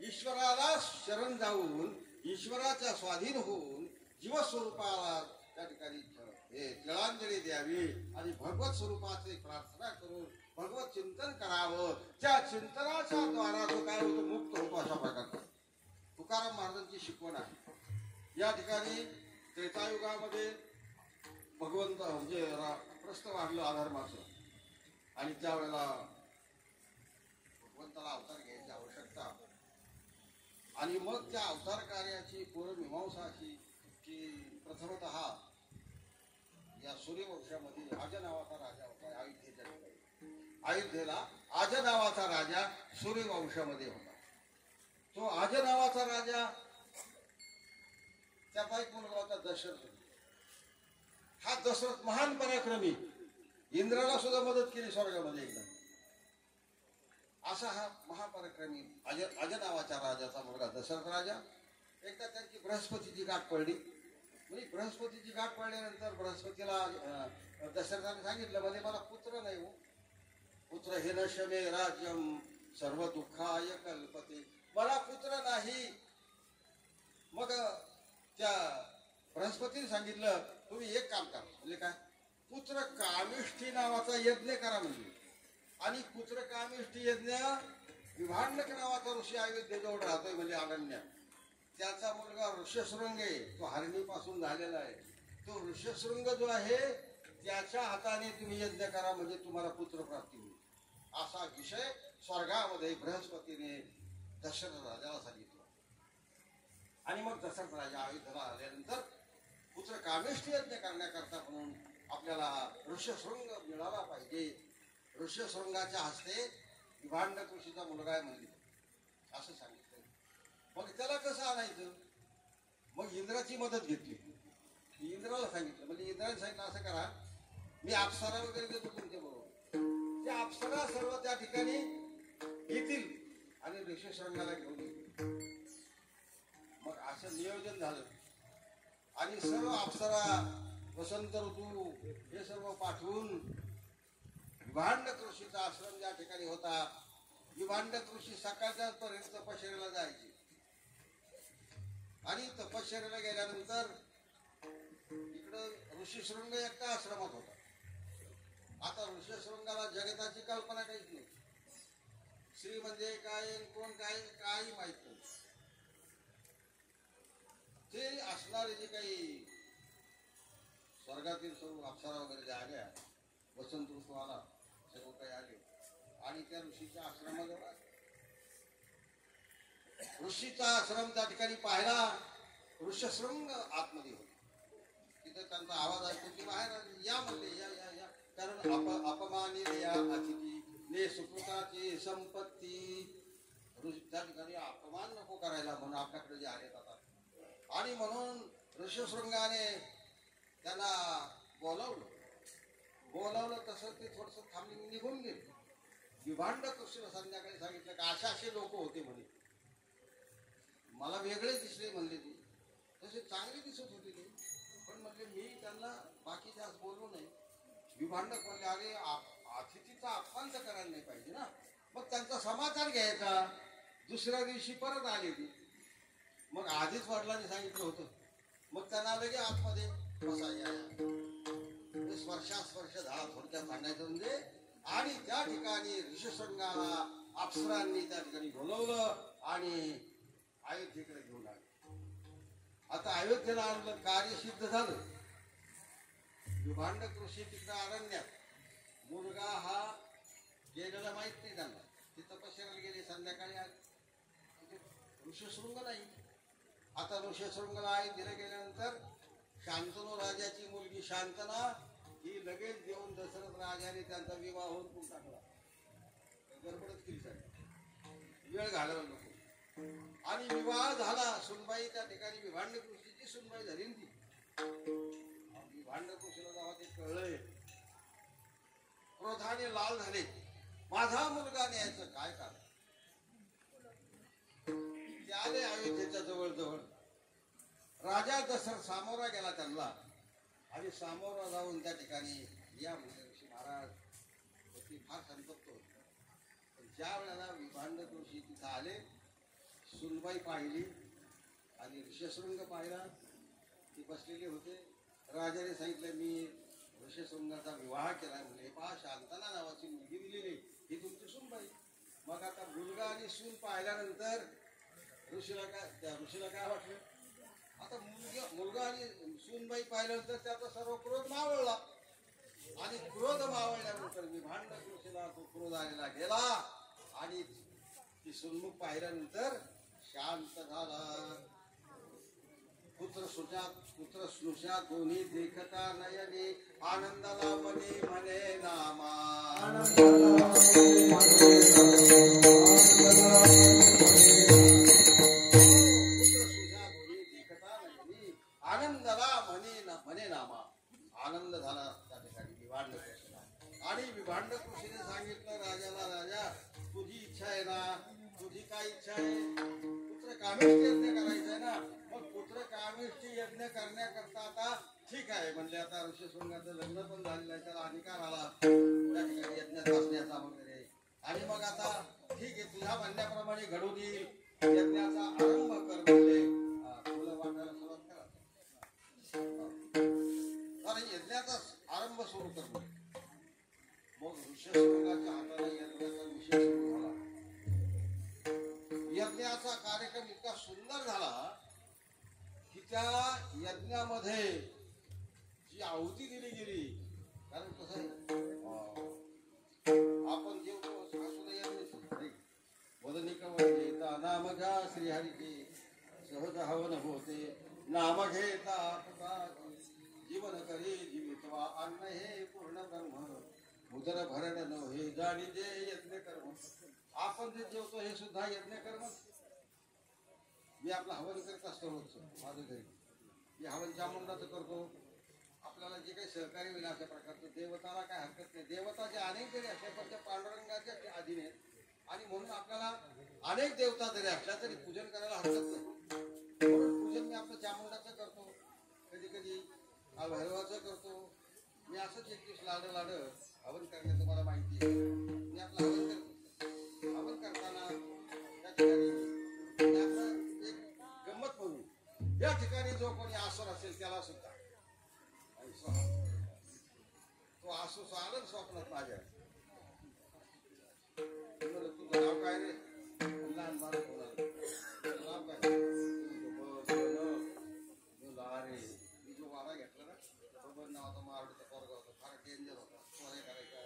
ईश्वराला शरण जाऊन, ईश्वराच्या स्वाधीन होऊन जीवस्वरूपाला त्या ठिकाणी तिळांजली द्यावी आणि भगवत स्वरूपाची प्रार्थना करून भगवत चिंतन करावं. त्या चिंतनाच्या द्वारा जो काय होतो, मुक्त होतो. अशा प्रकारचा तुकाराम महाराजांची शिकवण आहे. या ठिकाणी त्रेतायुगामध्ये भगवंत म्हणजे प्रस्थ वाढलं अधर्माचं आणि त्यावेळेला भगवंताला अवतार घ्यायची आवश्यकता आणि मग त्या अवतार कार्याची पूर्वमीमांसा अशी की प्रथमतः या सूर्यवंशामध्ये आज नावाचा राजा होता. अयोध्येच्या ठिकाणी अयोध्येला आज नावाचा राजा सूर्यवंशामध्ये होता. तो आज नावाचा राजा, त्याचा एक मुलगा होता दशरथ. हा दशरथ महान पराक्रमी, इंद्राला सुद्धा मदत केली स्वर्गामध्ये एकदा. असा हा महापराक्रमी अज नावाच्या राजाचा मुलगा दशरथ राजा. एकदा त्यांची बृहस्पतीची गाठ पडली. म्हणजे बृहस्पतीची गाठ पडल्यानंतर बृहस्पतीला दशरथाने सांगितलं, म्हणजे मला पुत्र नाही हो, पुत्र हे न शमे राज्यम सर्व दुःखाय कल्पते, मला पुत्र नाही. मग त्या बृहस्पतीने सांगितलं, तुम्ही एक काम करा. म्हणजे काय? पुत्र कामिष्ठी नावाचा यज्ञ करा. म्हणजे आणि पुत्रकामेष्टी यज्ञ विभांडक नावाचा ऋषी अयोध्येजवळ राहतोय म्हणजे अरण्यात. त्याचा मुलगा ऋष्यशृंग आहे, तो हरणीपासून झालेला आहे. तो ऋष्यशृंग जो आहे त्याच्या हाताने तुम्ही यज्ञ करा म्हणजे तुम्हाला पुत्रप्राप्ती होईल, असा विषय स्वर्गामध्ये बृहस्पतीने दशरथ राजाला सांगितलं. आणि मग दशरथ राजा अयोध्येला आल्यानंतर पुत्रकामेष्टी यज्ञ करण्याकरता म्हणून आपल्याला ऋष्यशृंग मिळाला पाहिजे. ऋष्यशृंगाच्या हस्ते विभांडक ऋषीचा मुलगा आहे म्हणजे असं सांगितलं. मग त्याला कसं आणायचं? मग इंद्राची मदत घेतली. इंद्राला सांगितलं, म्हणजे इंद्राने सांगितलं असं करा, मी अप्सरा वगैरे देतो तुमच्या बरोबर. त्या अप्सरा सर्व त्या ठिकाणी येतील आणि ऋष्यशृंगाला घेऊन येतील. मग असं नियोजन झालं आणि सर्व अप्सरा, वसंत ऋतू हे सर्व पाठवून विभांडक ऋषीचा आश्रम ज्या ठिकाणी होता, विभांडक ऋषी सकाळच्या पर्यंत तपश्चर्याला जायचे. आणि तपश्चर्याला गेल्यानंतर इकडं ऋषीशृंग एकटा आश्रमात होता. आता ऋषीशृंगाला जगताची कल्पना काहीच नाही. श्री म्हणजे काय, कोण काय, काही माहित नाही. ते असणारे जे काही स्वर्गातील सर्व अप्सरा वगैरे ज्या आल्या, वसंत ऋतू आला, सर्व काही आले आणि त्या ऋषीच्या आश्रमाजवळ ऋषीचा आश्रम त्या ठिकाणी पाहिला. ऋष्यशृंग आतमध्ये होते. तिथे त्यांचा आवाज ऐकतो की बाहेर या म्हणले, या या या, कारण अपमानी या अतिथी ने सुकृताची संपत्ती. त्या ठिकाणी अपमान नको करायला म्हणून आपल्याकडे जे आले जातात. आणि म्हणून ऋष्यशृंगाने त्यांना बोलावलं तसं ते थोडस थांबून निघून गेले. विभांडक ऋषीला संध्याकाळी सांगितलं की असे लोक होते म्हणे, मला वेगळे दिसले म्हणले. ते तसे चांगले दिसत होते ते, पण म्हणले मी त्यांना बाकी जास्त बोललो नाही. विभांडक म्हणले अरे अतिथीचा अपमान तर करायला नाही पाहिजे ना. मग त्यांचा समाचार घ्यायचा. दुसऱ्या दिवशी परत आले ते. मग आधीच वडिलांनी सांगितलं होतं. मग त्यांना लगे आतमध्ये बसायला स्पर्श झाला थोडक्यात सांगायचं म्हणजे. आणि त्या ठिकाणी ऋषशृंगाला अप्सरांनी त्या ठिकाणी बोलवलं आणि अयोध्येकडे घेऊन आले. आता अयोध्येला आणलं, कार्य सिद्ध झालं. विभांडक ऋषी तिकडे अरण्यात, मुलगा हा गेलेला माहित नाही त्यांना. ते तपश्चर्याला गेले, संध्याकाळी आले, ऋषशृंग नाही. आता ऋषशृंगला अयोध्येला गेल्यानंतर शांतनू राजाची मुलगी शांतना ही लगेच देऊन दशरथ राजाने त्यांचा विवाह होऊन टाकला. गडबडच केली साहेब, वेळ घालवला नको. आणि विवाह झाला. सुनबाई त्या ठिकाणी विभांडक ऋषीची सुनबाई झाली ती. विभांडक ऋषीला जेव्हा ते कळलंय, क्रोधाने लाल झाले. माझा मुलगा न्यायचं काय कारण? ते आले अयोध्येच्या जवळ. राजा दशरथ सामोरा गेला त्यांना आणि सामोरा जाऊन त्या ठिकाणी या म्हणजे ऋषी महाराज होती फार संतप्त होते. पण ज्या वेळेला विभांडक ऋषी तिथं आले, सुनबाई पाहिली आणि ऋषशृंग पाहिला, ते बसलेले होते. राजाने सांगितलं मी ऋषशृंगाचा विवाह केला. म्हणजे पहा शांतना नावाची मुलगी दिलेली, ही तुमची सुनबाई. मग आता मुलगा आणि सून पाहिल्यानंतर ऋषीला काय वाटलं? आता मुलगा आणि सूनबाई पाहिल्यानंतर त्याचा सर्व क्रोध मावळला. आणि क्रोध मावळल्यानंतर विभांडक ऋषीला तो क्रोध आलेला गेला आणि ती सुनमुख पाहिल्यानंतर शांत झाला. पुत्र स्नुषा दोन्ही देखता नयने आनंदाला मने म्हणे नामा. आनंद झाला त्या ठिकाणी विभांडक ऋषीला. आणि विभांडक ऋषीने सांगितलं राजाला, राजा तुझी इच्छा आहे ना, तुझी काय इच्छा आहे? पुत्रकामेष्टी यज्ञ करायचं आहे ना. मग पुत्रकामेष्टी यज्ञ करण्याकरता आता ठीक आहे म्हणले. आता ऋषशृंगाचं लग्न पण झालेलं आहे, त्याला अधिकार आला त्या ठिकाणी यज्ञात बसण्याचा वगैरे. आणि मग आता ठीक आहे, तुझ्या म्हणण्याप्रमाणे घडून येईल, यज्ञाचा आरंभ कर म्हणले. फुलं वाटायला सुरुवात करा, यज्ञाचा आरंभ सुरू कर. मग ऋषशृंगाच्या हाताने यज्ञाचा विषय सुरू झाला. यज्ञाचा कार्यक्रम इतका सुंदर झाला की त्या यज्ञामध्ये जी आहुती दिली गेली, कारण कसं आहे आपण जेवतो सासूला यज्ञ वदनिक घेता नाम घ्या श्रीहरीचे सहज हवन होते नाम घेता जीवन करे जीवितवा अन्न हे पूर्ण ब्रह्म उदर भरण न हे जाणी जे यज्ञ कर्म. आपण जे जेवतो हे सुद्धा यज्ञ कर्म. मी आपला हवन करत असतो रोजचं माझ्या घरी. मी हवन चामुंडाचं करतो. आपल्याला जे काही सहकार्य होईल अशा प्रकारचं देवताला काय हरकत नाही. देवता जे अनेक जरी असल्या पण त्या पांडुरंगाच्या अधीन आहेत आणि म्हणून आपल्याला अनेक देवता जरी असल्या तरी पूजन करायला हरकत नाही. म्हणून पूजन मी आपलं चामुंडाचं करतो, कधी कधी भैरवाचं करतो. मी असंच एक दिवस लाड हवन करण्याचं मला माहिती आहे. मी आपलं हवन करतो. हवन करताना त्या ठिकाणी आपलं एक गंमत म्हणून या ठिकाणी जो कोणी आसुर असेल त्याला सुद्धा तो आसूस आलं स्वप्नात माझ्या. तुझं नाव काय रे? लहान बाळ बोलाल नाव काय? अरे मी जो वाडा घेतला ना बरोबर नावाचा मारडीचा पोरगा होता, फार डेंजर होता. चोऱ्या करायचा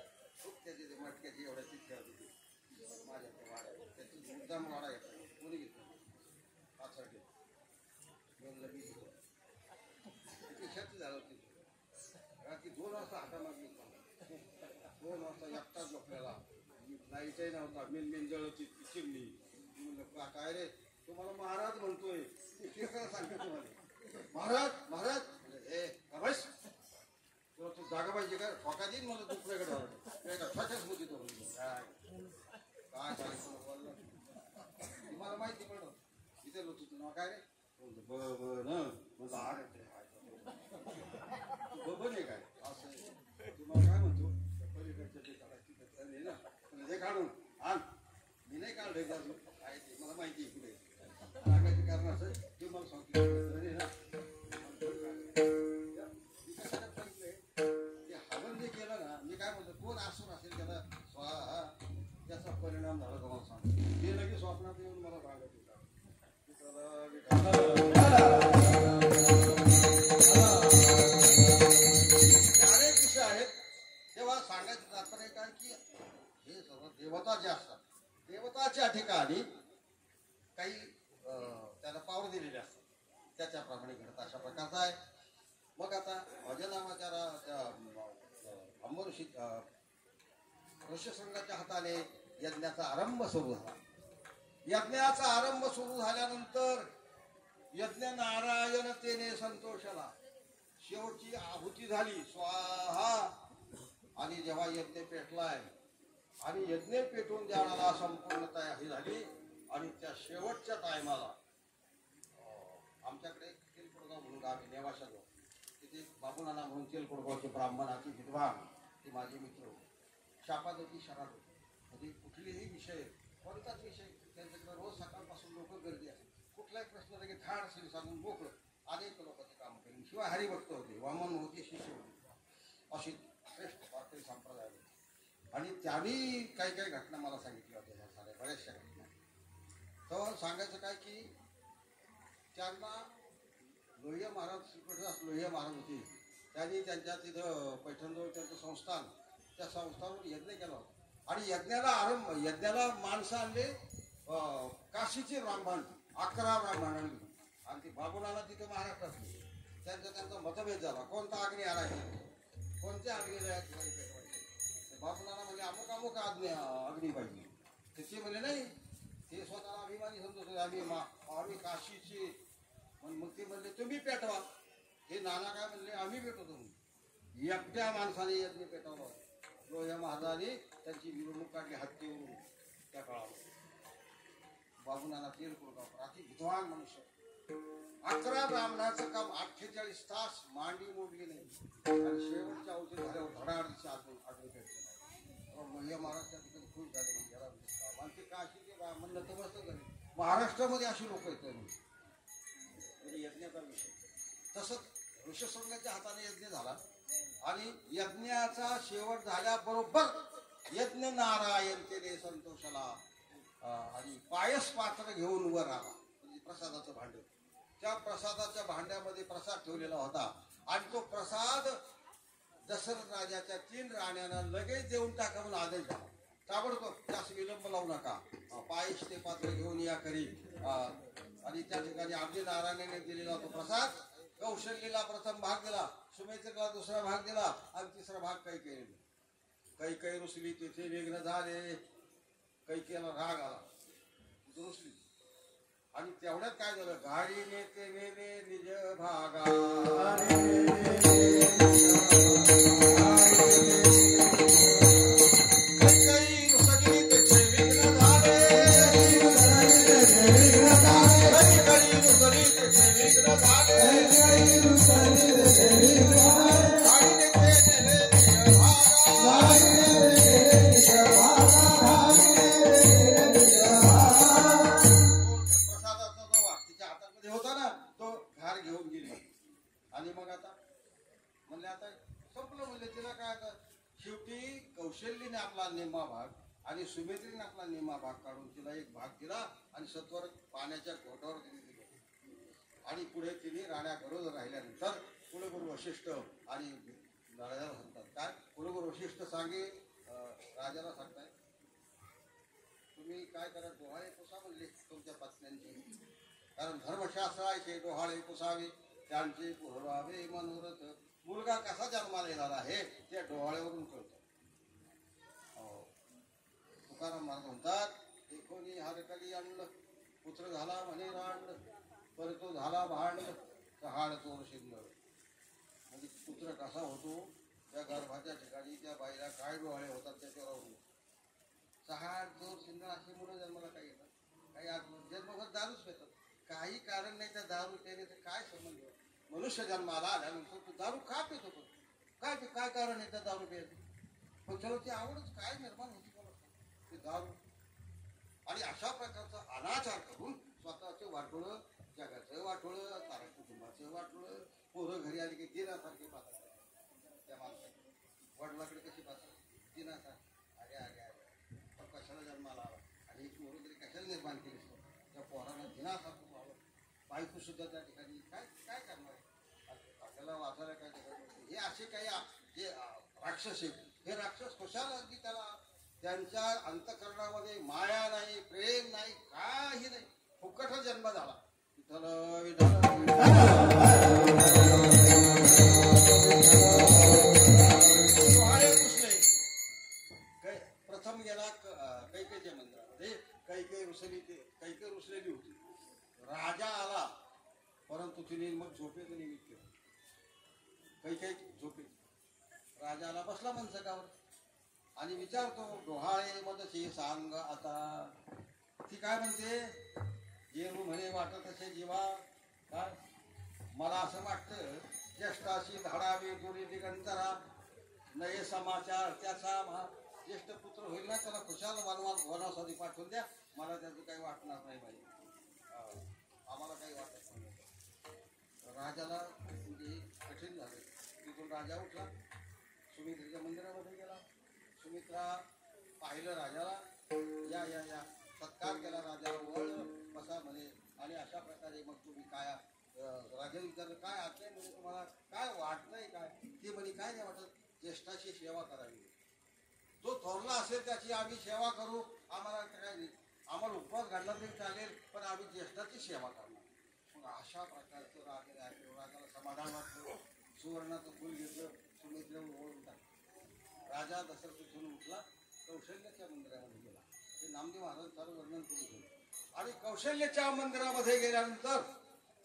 खूप त्याची मटक्याची एवढ्या चिठ्ठ्या होती माझ्या त्या वाड्यात. त्याची मुद्दाम वाडा घेतला. कोणी घेतला? पाचसाठी म्हणलं मी घेतो. त्याची शर्ती झालं होती. रात्री 2 वाजता हाता मागली. 2 वाजता एकटाच झोपलेला. लाईटही नव्हता. मेन जळ होती चिरली. म्हणलं काय रे तुम्हाला महाराज म्हणतोय कीर्तन सांगतो तुम्हाला. महाराज महाराज हे बस तुला तू जागा पाहिजे का? ठोका देईन मला दुसऱ्याकडे ठोक्याच होती तो. काय सांगितलं बोललं तुम्हाला माहिती पडलं. इथे तुझं नाव काय रे? बबन आहे काय? असं तुम्हाला काय म्हणतो पलीकडच्या ते काढायची ना हे काढून आण. मी नाही काढलं अजून काय ते मला माहिती आहे कुठे सांगायचं कारण असं ते मला सांगितलं ना. हवन जे केलं ना मी काय म्हणतो कोण असून असेल त्याला स्वाहा त्याचा परिणाम झाला तुम्हाला सांगतो. हे लगेच स्वप्नात येऊन मला सांगत होता. अनेक विषय आहेत. तेव्हा सांगायचं तात्पर्य काय की हे सर्व देवता जे असतात देवताच्या ठिकाणी काही त्याला पावर दिलेले असतात. त्याच्याप्रमाणे घडत अशा प्रकारचा आहे. मग आता अजय नावाच्या अंबर ऋषशृंगाच्या हाताने यज्ञाचा आरंभ सुरू झाला. यज्ञाचा आरंभ सुरू झाल्यानंतर यज्ञ नारायणतेने संतोषाला शेवटची आहुती झाली स्वाहा. आणि जेव्हा यज्ञ पेटलाय आणि यज्ञ पेटून द्यायला संपूर्ण तयारी झाली आणि त्या शेवटच्या टायमाला आमच्याकडे तेलकोडगाव म्हणून गाव आहे नेवाशाजवळ. तिथे बाबूनाना म्हणून तेलकोडगावचे ब्राह्मणाची विद्वान ते माझे मित्र होते. शापादती शराब होते. म्हणजे कुठलेही विषय कोणताच विषय त्यांच्याकडे रोज सकाळपासून लोक गर्दी असते. कुठलाही प्रश्न लगे धाड असेल सांगून मोकळं अनेक लोकांचे काम केले. शिवाय हरिभक्त होते, वामन होते, शिष्य होते. अशी श्रेष्ठ वारकरी संप्रदाय होते. आणि त्यांनी काही काही घटना मला सांगितल्या होत्या. ह्या साऱ्या बऱ्याचशा घटना. तर सांगायचं काय की त्यांना लोहिया महाराज श्रीकृष्णदास लोहिया महाराज होते. त्यांनी त्यांच्या तिथं पैठणजवळ त्यांचं संस्थान त्या संस्थानावर यज्ञ केला होता. आणि यज्ञाला माणसं आणले काशीचे ब्राह्मण 11 ब्राह्मणांनी. आणि ते बाबूनाना तिथं महाराष्ट्रातले त्यांचा मतभेद झाला. कोणता अग्नी आणायचा कोणत्या अग्नीला बाबूनाना म्हणजे अमुक अग्नी पाहिजे. त्याचे म्हणजे नाही ते स्वतःला अभिमानी समजत होते. आम्ही काशीचे. मग ते म्हणले तुम्ही पेटवा. हे नाना काय म्हणले आम्ही पेटवतो. एकट्या माणसाने यज्ञ पेटवला. लोहिया महाराजांनी त्यांची मिरवणूक काढली हत्तीवरून. त्या काळात बाबूनाना तेलकोडगावकर अति विद्वान मनुष्य. 11 ब्राह्मणाचं काम 48 तास मांडी मोडली नाही. आणि शेवटच्या अवधी झाल्यावर धडाडीच्या आडवे पेटले. लोहिया महाराज त्या ठिकाणी खुश झाले. म्हणजे याला म्हणजे काशीचे ब्राह्मण नतमस्तक झाले. महाराष्ट्रामध्ये अशी लोक येतात म्हणजे यज्ञाचा विषय. तसंच ऋषशृंगाच्या हाताने यज्ञ झाला. आणि यज्ञाचा शेवट झाल्याबरोबर यज्ञ नारायण केले संतोषाला आणि पायस पात्र घेऊन वर आला म्हणजे प्रसादाचं भांड. त्या प्रसादाच्या भांड्यामध्ये प्रसाद ठेवलेला होता आणि तो प्रसाद दशरथ राजाच्या 3 राण्यांना लगेच देऊन टाका म्हणून आदेश झाला. ताबडतोब जास्त विलंब लावू नका, पायस ते पात्र घेऊन या करी. आणि त्या ठिकाणी आमचे नारायणाने दिलेला तो प्रसाद कौशल्येला प्रथम भाग दिला, सुमित्रेला दुसरा भाग दिला आणि तिसरा भाग कैकेयी रुसली. तिथे विघ्न झाले. कैकेयीला राग आला, रुसली. आणि तेवढ्यात काय झालं, गाडी नेते नेले निज भागा. कैकेयी रुसली तिथे विघ्न झाले. कैकेयी रुसली तिथे विघ्न झाले. गाडी नेते नेले निज आणि मग आता म्हणले आता संपलं. म्हणले तिला काय आता शेवटी कौशल्यने आपला निम्मा भाग आणि सुमित्रेने आपला निम्मा भाग काढून तिला एक भाग दिला आणि सत्वर पाण्याच्या घोटावर तिने दिले. आणि पुढे तिने राण्या गरोदर राहिल्यानंतर कुलगुरू वशिष्ठ आणि राजाला सांगतात काय, कुलगुरू वशिष्ठ सांगे राजाला सांगताय तुम्ही काय करा, डोहाळे पुसा म्हणले तुमच्या पत्न्यांची, कारण धर्मशास्त्र आहे डोहाळे पुसावे त्यांचे पुरवावे मनोरथ. मुलगा कसा जन्माला येणार आहे त्या डोहाळ्यावरून कळतं. तुकाराम महाराज म्हणतात एकोणी हरकली आणलं पुत्र झाला म्हणे रांड, पर तो झाला भांड चहाड चोर शिंदळ. म्हणजे पुत्र कसा होतो त्या गर्भाच्या ठिकाणी त्या बाईला काय डोहाळे होतात त्याच्यावर चहाड चोर शिंदळ अशी मुलं जन्माला काही येतात. काही जन्मभर दारूच पेतात, काही कारण नाही त्या दारू पेने काय संबंध. मनुष्य जन्माला आल्यानंतर तो दारू का पित होतो, काय कारण आहे त्या दारू प्यायचं. पण चलो ती आवडच काय निर्माण होती ते दारू. आणि अशा प्रकारचा अनाचार करून स्वतःचं वाटोळं, जगाचं वाटोळं, तारा कुटुंबाचं वाटोळं, पोरं घरी आली की दिनासारखे पाहतात त्या माणसाला. वडिलाकडे कशी पाहतात दिनासारखे, अरे अरे अरे कशाला जन्माला आला आणि एक पोरं तरी कशाला निर्माण केली त्या पोराला दिनासारखं पाहलं. बायको सुद्धा त्या ठिकाणी काय काय करणार आपल्याला वाचायला काय ठिकाणी. हे असे काही जे राक्षस आहेत हे राक्षस कशाला अगदी त्याला त्यांच्या अंतःकरणामध्ये माया नाही, प्रेम नाही, काही नाही, फुकट जन्म झाला. प्रथम गेला कैकेयीच्या मंदिरामध्ये. कैकेयी रुसलेली होती. राजा आला परंतु तिने मग झोपेचं निमित्त केलं. कैकेयी झोपे. राजा आला बसला मंचकावर आणि विचारतो डोहाळे मदशी सांग आता. ती काय म्हणते, जे म्हणे वाटत असे जीवा काय मला असं वाटतं ज्येष्ठाशी धाडावी दुरी दिगंतरा नये समाचार त्याचा ज्येष्ठ पुत्र होईल ना त्याला खुशाल वनवासाठी पाठवून द्या, मला त्याचं काही वाटणार नाही बाई, आम्हाला काही वाटत नाही. राजाला म्हणजे कठीण झालं. तिथून राजा उठला, सुमित्रेच्या मंदिरामध्ये गेला. सुमित्रा पाहिलं राजाला, या या या सत्कार केला राजाला, वर बसा म्हणे. आणि अशा प्रकारे मग तुम्ही काय राजा विचारलं काय आज्ञा म्हणजे तुम्हाला काय वाटतंय काय. ती म्हणे काय नाही वाटत, ज्येष्ठाची सेवा करावी, जो थोरला असेल त्याची आम्ही सेवा करू, आम्हाला काय नाही, आम्हाला उपवास घडला तरी चालेल पण आम्ही ज्येष्ठाची सेवा करणार. मग अशा प्रकारचं राजाला समाधान वाटलं. सुवर्णाचं फुल घेतलं, सुमित्रेवर ओढून टाकलं. राजा दशरथ तिथून उठला, कौशल्याच्या मंदिरामध्ये गेला. ते नामदेव महाराज सारं वर्णन करून गेलं. आणि कौशल्याच्या मंदिरामध्ये गेल्यानंतर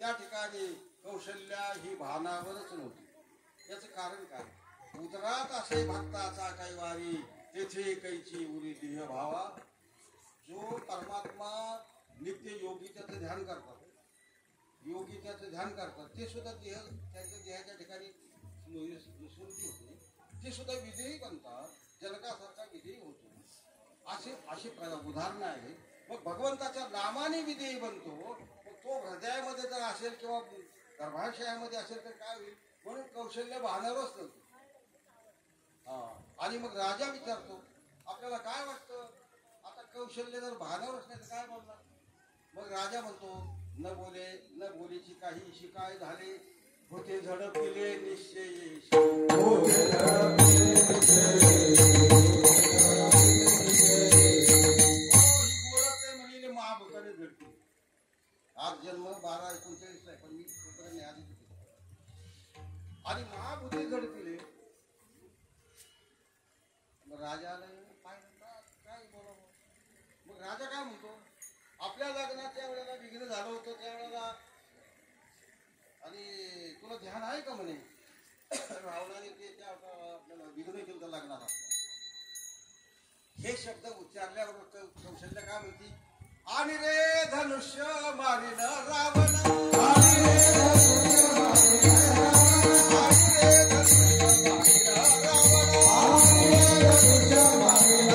त्या ठिकाणी कौशल्या ही भानावरच नव्हती. याचं कारण काय, उदरात असे भक्ताचा काही वारी तेथे कैची उरी देह भावा. जो परमात्मा नित्य योगी त्याचं ध्यान करतात, योगी त्याचं ध्यान करतात, ते सुद्धा देह त्यांच्या देहाच्या ठिकाणी स्मृती होते, ते सुद्धा विधेयी बनतात, जनकासारखा विधेयी होतो. अशी उदाहरणं आहेत. मग भगवंताच्या नामाने विधेयी बनतो. मग तो हृदयामध्ये जर असेल किंवा गर्भाशयामध्ये असेल तर काय होईल. म्हणून कौशल्य वाहणारच नव्हतं. आणि मग राजा विचारतो आपल्याला काय वाटतं आता कौशल्य जर भानावरच नाही तर काय बोलणार. मग राजा म्हणतो न बोलेची काही शिकाय झाले होते झडपिले निश्चय म्हणले महाभूताने झडते. आज जन्म 12:39 आहे पण मी तोपर्यंत आधी आणि महाभूते झडपिले. राजाला काय बोलावं. मग राजा काय म्हणतो आपल्या लग्नाच्या वेळेला विघ्न झालं होतं त्यावेळेला आणि तुला ध्यान आहे का म्हणे रावणाने ते आपल्याला विघ्न केलं तर लग्नाला. हे शब्द उच्चारल्यावर कौशल्य काय म्हणती आणि रे धनुष्य मारिन रावण आणि रे धनुष्य मारिन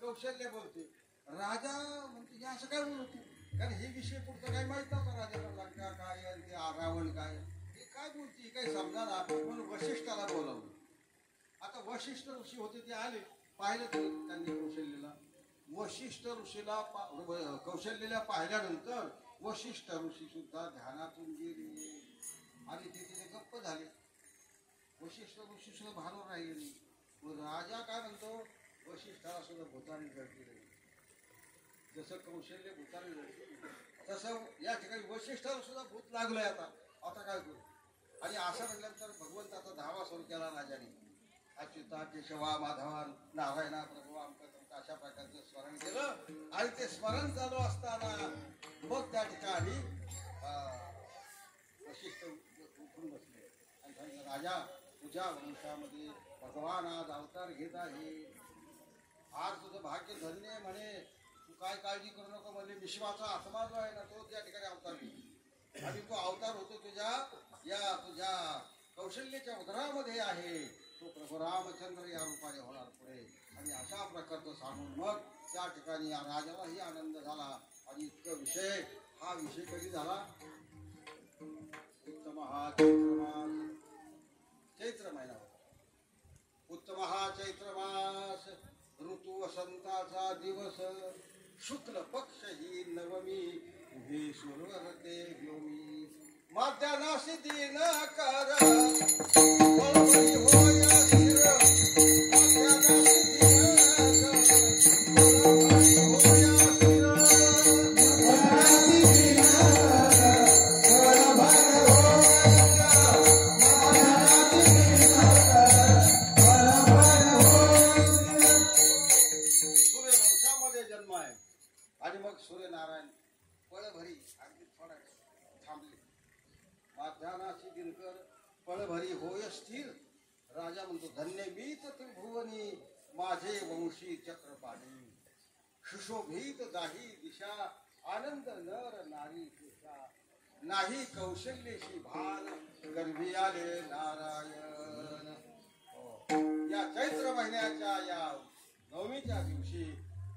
कौशल्य बोलते. राजा म्हणते हे असं काय बोलतो कारण हे विषय पुढचं काही माहित नव्हतं राजाला. लंका काय आणि ते रावण काय हे काय बोलते काही समजा म्हणून वशिष्ठाला बोलावलं. आता वशिष्ठ ऋषी होते ते आले पाहिलं त्यांनी कौशल्यला. वशिष्ठ ऋषीला कौशल्यला पाहिल्यानंतर वशिष्ठ ऋषी सुद्धा ध्यानातून गेले आणि ते तिथे गप्प झाले. वशिष्ठ ऋषी सुद्धा भानवर राहिले नाही. राजा काय म्हणतो वशिष्ठाला सुद्धा भूताने जडले. जसं कौशल्य भूताने जडले तसं या ठिकाणी वशिष्ठाला सुद्धा भूत लागलंय. आता काय करू. आणि असं म्हटल्यानंतर भगवंताचा धावा सुरू केला राजाने. अच्युता केशवा माधवा नारायणा प्रभू आमचं अशा प्रकारचं स्मरण केलं आणि ते स्मरण चालू असताना मग त्या ठिकाणी वशिष्ठ उठून बसले आणि सांगितलं राजा तुझ्या वंशामध्ये भगवान आज अवतार घेत आहे. आज तुझं भाग्य धन्य आहे म्हणे. तू काय काळजी करू नको म्हणजे विश्वाचा आत्मा जो आहे ना तो त्या ठिकाणी अवतार घेतो आणि तो अवतार होतो तुझ्या कौशल्याच्या उदरामध्ये आहे. तो प्रभू रामचंद्र या रूपाने होणार पुढे. आणि अशा प्रकारचं सांगून मग त्या ठिकाणी या राजालाही आनंद झाला. आणि इतकं विषय हा विषय कधी झाला उत्तम हा चैत्र महिना होता. उत्तम हा चैत्र मास ऋतू वसंताचा दिवस शुक्ल पक्ष ही नवमी उभे सुरवर ते व्योमी मध्यानाशी दिन कर बळबळी होया स्थिर मध्यानाशी दिन कर बळबळी होया स्थिर मध्यानाशी दिन कर बळबळी आणि मग सूर्यनारायण पळभरी अगदी थोडा थांबले. माध्यानाशी दिनकर पळभरी होय स्थिर. राजा म्हणतो धन्य मीत त्रिभुवनी माझे वंशी चक्रपाणी सुशोभित जाही दिशा आनंद नर नारी दिशा नाही कौशल्यशी भान गर्भी आले नारायण. या चैत्र महिन्याच्या या नवमीच्या दिवशी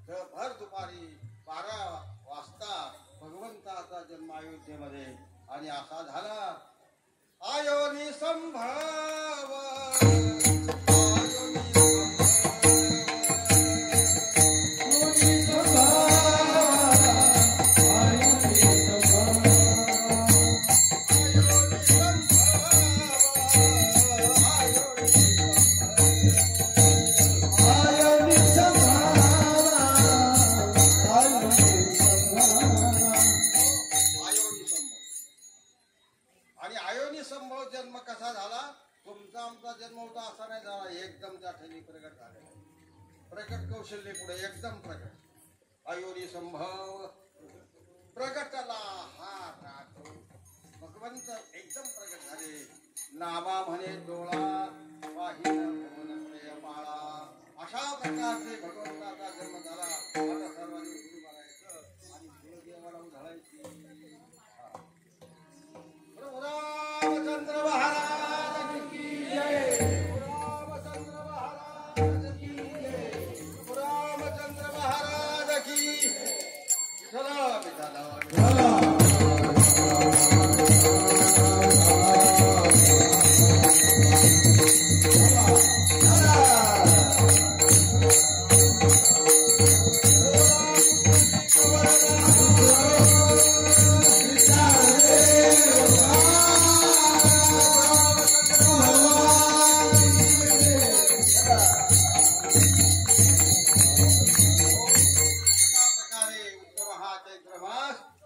भर दुपारी 12 वाजता भगवंताचा जन्म अयोध्येमध्ये आणि असा झाला आयोनी संभव जन्म होता असा नाही झाला. एकदम त्या ठिकाणी प्रगट झालेला. प्रगट कौशल्य पुढे एकदम प्रगट अयोनी संभव प्रगटला हा रातो भगवंत एकदम प्रगट झाले. नामा म्हणे डोळा पाहिन भुवन प्रेमाळा अशा प्रकारचे भगवंताचा जन्म झाला. आता सर्वांनी उडी मारायचं आणि कुलदेवाला उधळायची. रामचंद्र महाराज की जय. रामचंद्र महाराज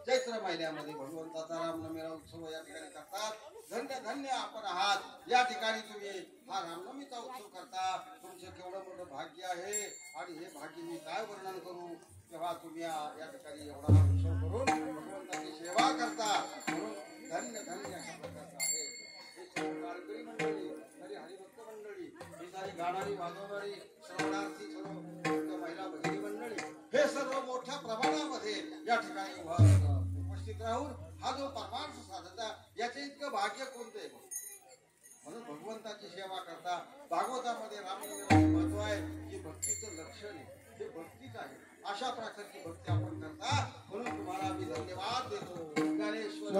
चैत्र महिन्यामध्ये भगवंताचा रामनवमीला उत्सव या ठिकाणी करतात. धन्य धन्य आपण आहात. या ठिकाणी तुम्ही हा रामनवमीचा उत्सव करता. तुमचं केवढं मोठं भाग्य आहे आणि हे भाग्य मी काय वर्णन करू. तेव्हा तुम्ही या ठिकाणी एवढा हा उत्सव करून भगवंताची सेवा करता. म्हणून धन्य धन्य अशा प्रकारचं आहे. गाडकरी मंडळी, खरी हरिभक्त मंडळी, ही सारी गाणारी वाजवणारी श्रवणार्थी सर्व महिला भगिनी मंडळी, हे सर्व मोठ्या प्रमाणामध्ये या ठिकाणी उपस्थित राहून हा जो परमार्थ साधता याचे इतकं भाग्य कोणतं आहे. म्हणून भगवंताची सेवा करता. भागवतामध्ये रामनवमीचे महत्व आहे की भक्तीचं लक्षण आहे. हे भक्तीच आहे. अशा प्रकारची भक्ती आपण करता. म्हणून तुम्हाला मी धन्यवाद देतो. ज्ञानेश्वर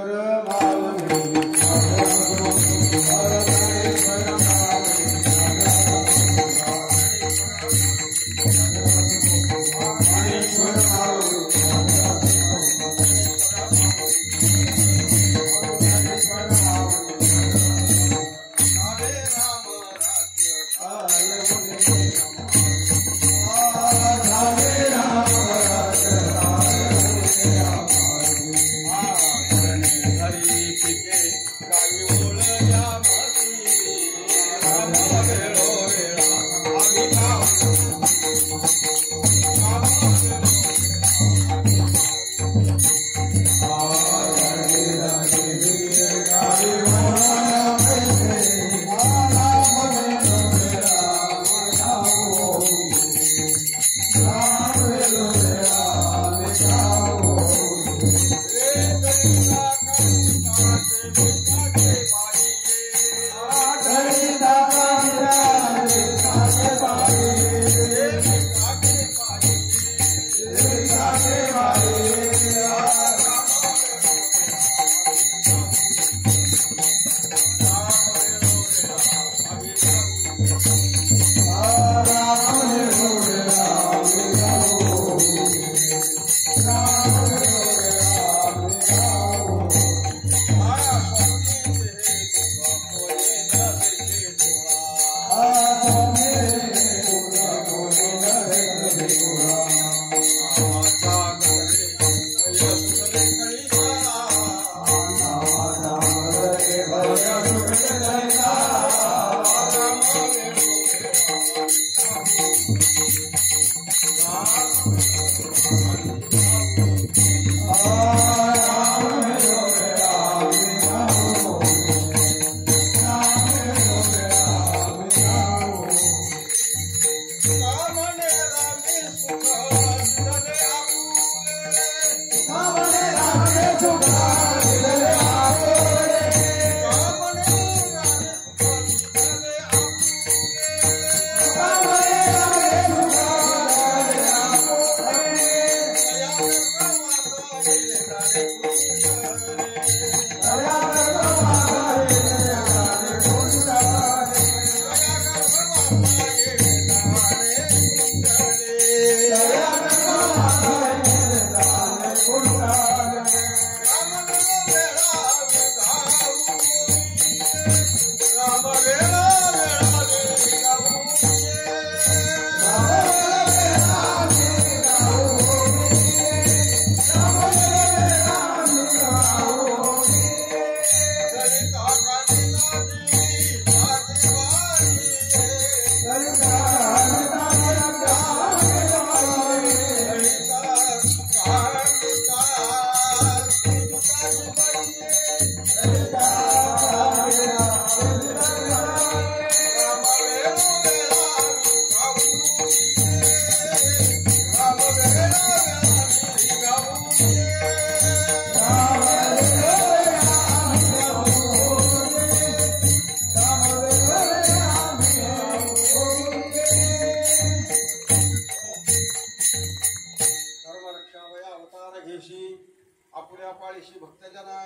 आपल्या पाळीशी भक्तजना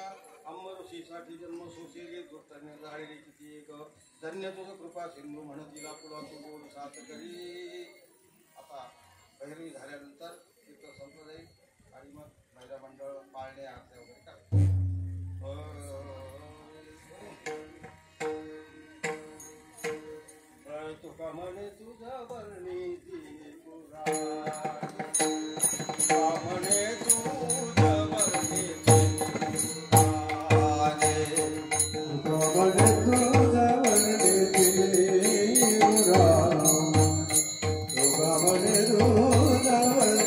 अम्मऋषीसाठी जन्म सोसेली दुष्टाने जाळली किती एक धन्य तुझ कृपा सिंधू म्हणतील पुढा तू गोड साथ करी. आता भैरवी झाल्यानंतर तिथं संपलं जाईल आणि मग महिला मंडळ पाळणे आरत्या वगैरे करायचं. तुका म्हणे तुझा वर्णी म्हणे तुझा वर्णी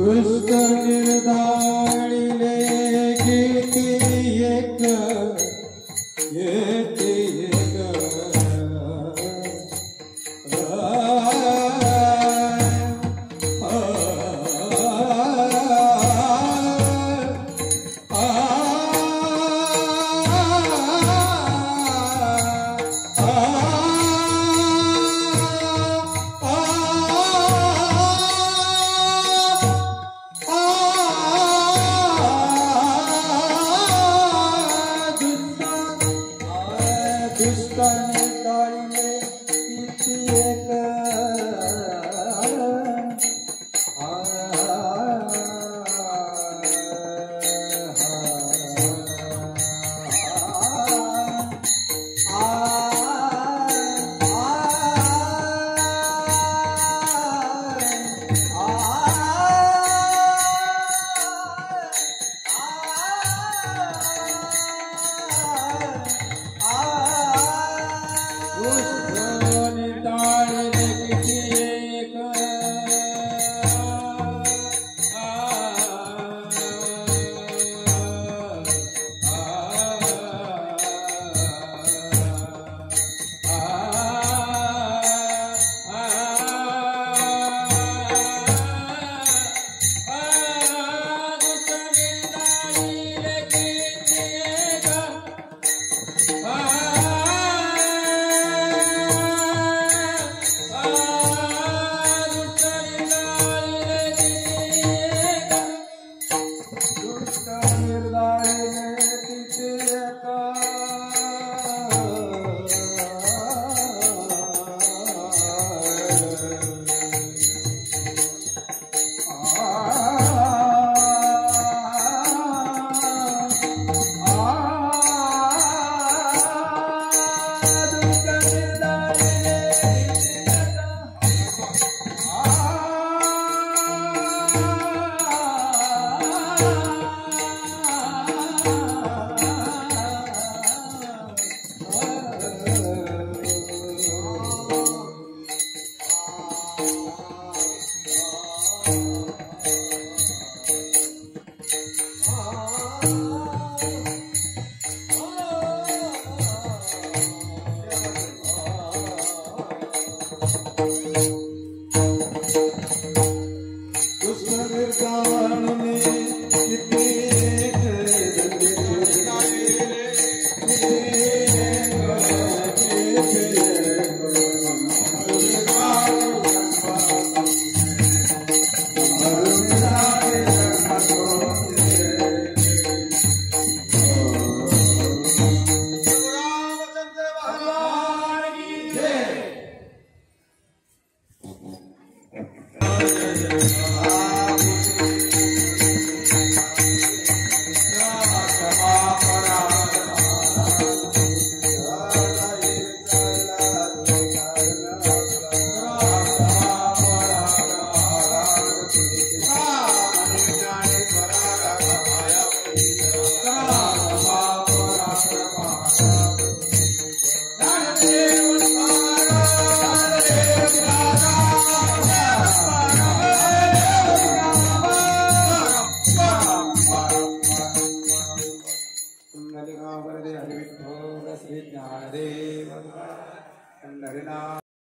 दुष्ट निर्दाळिले किती एक येते एक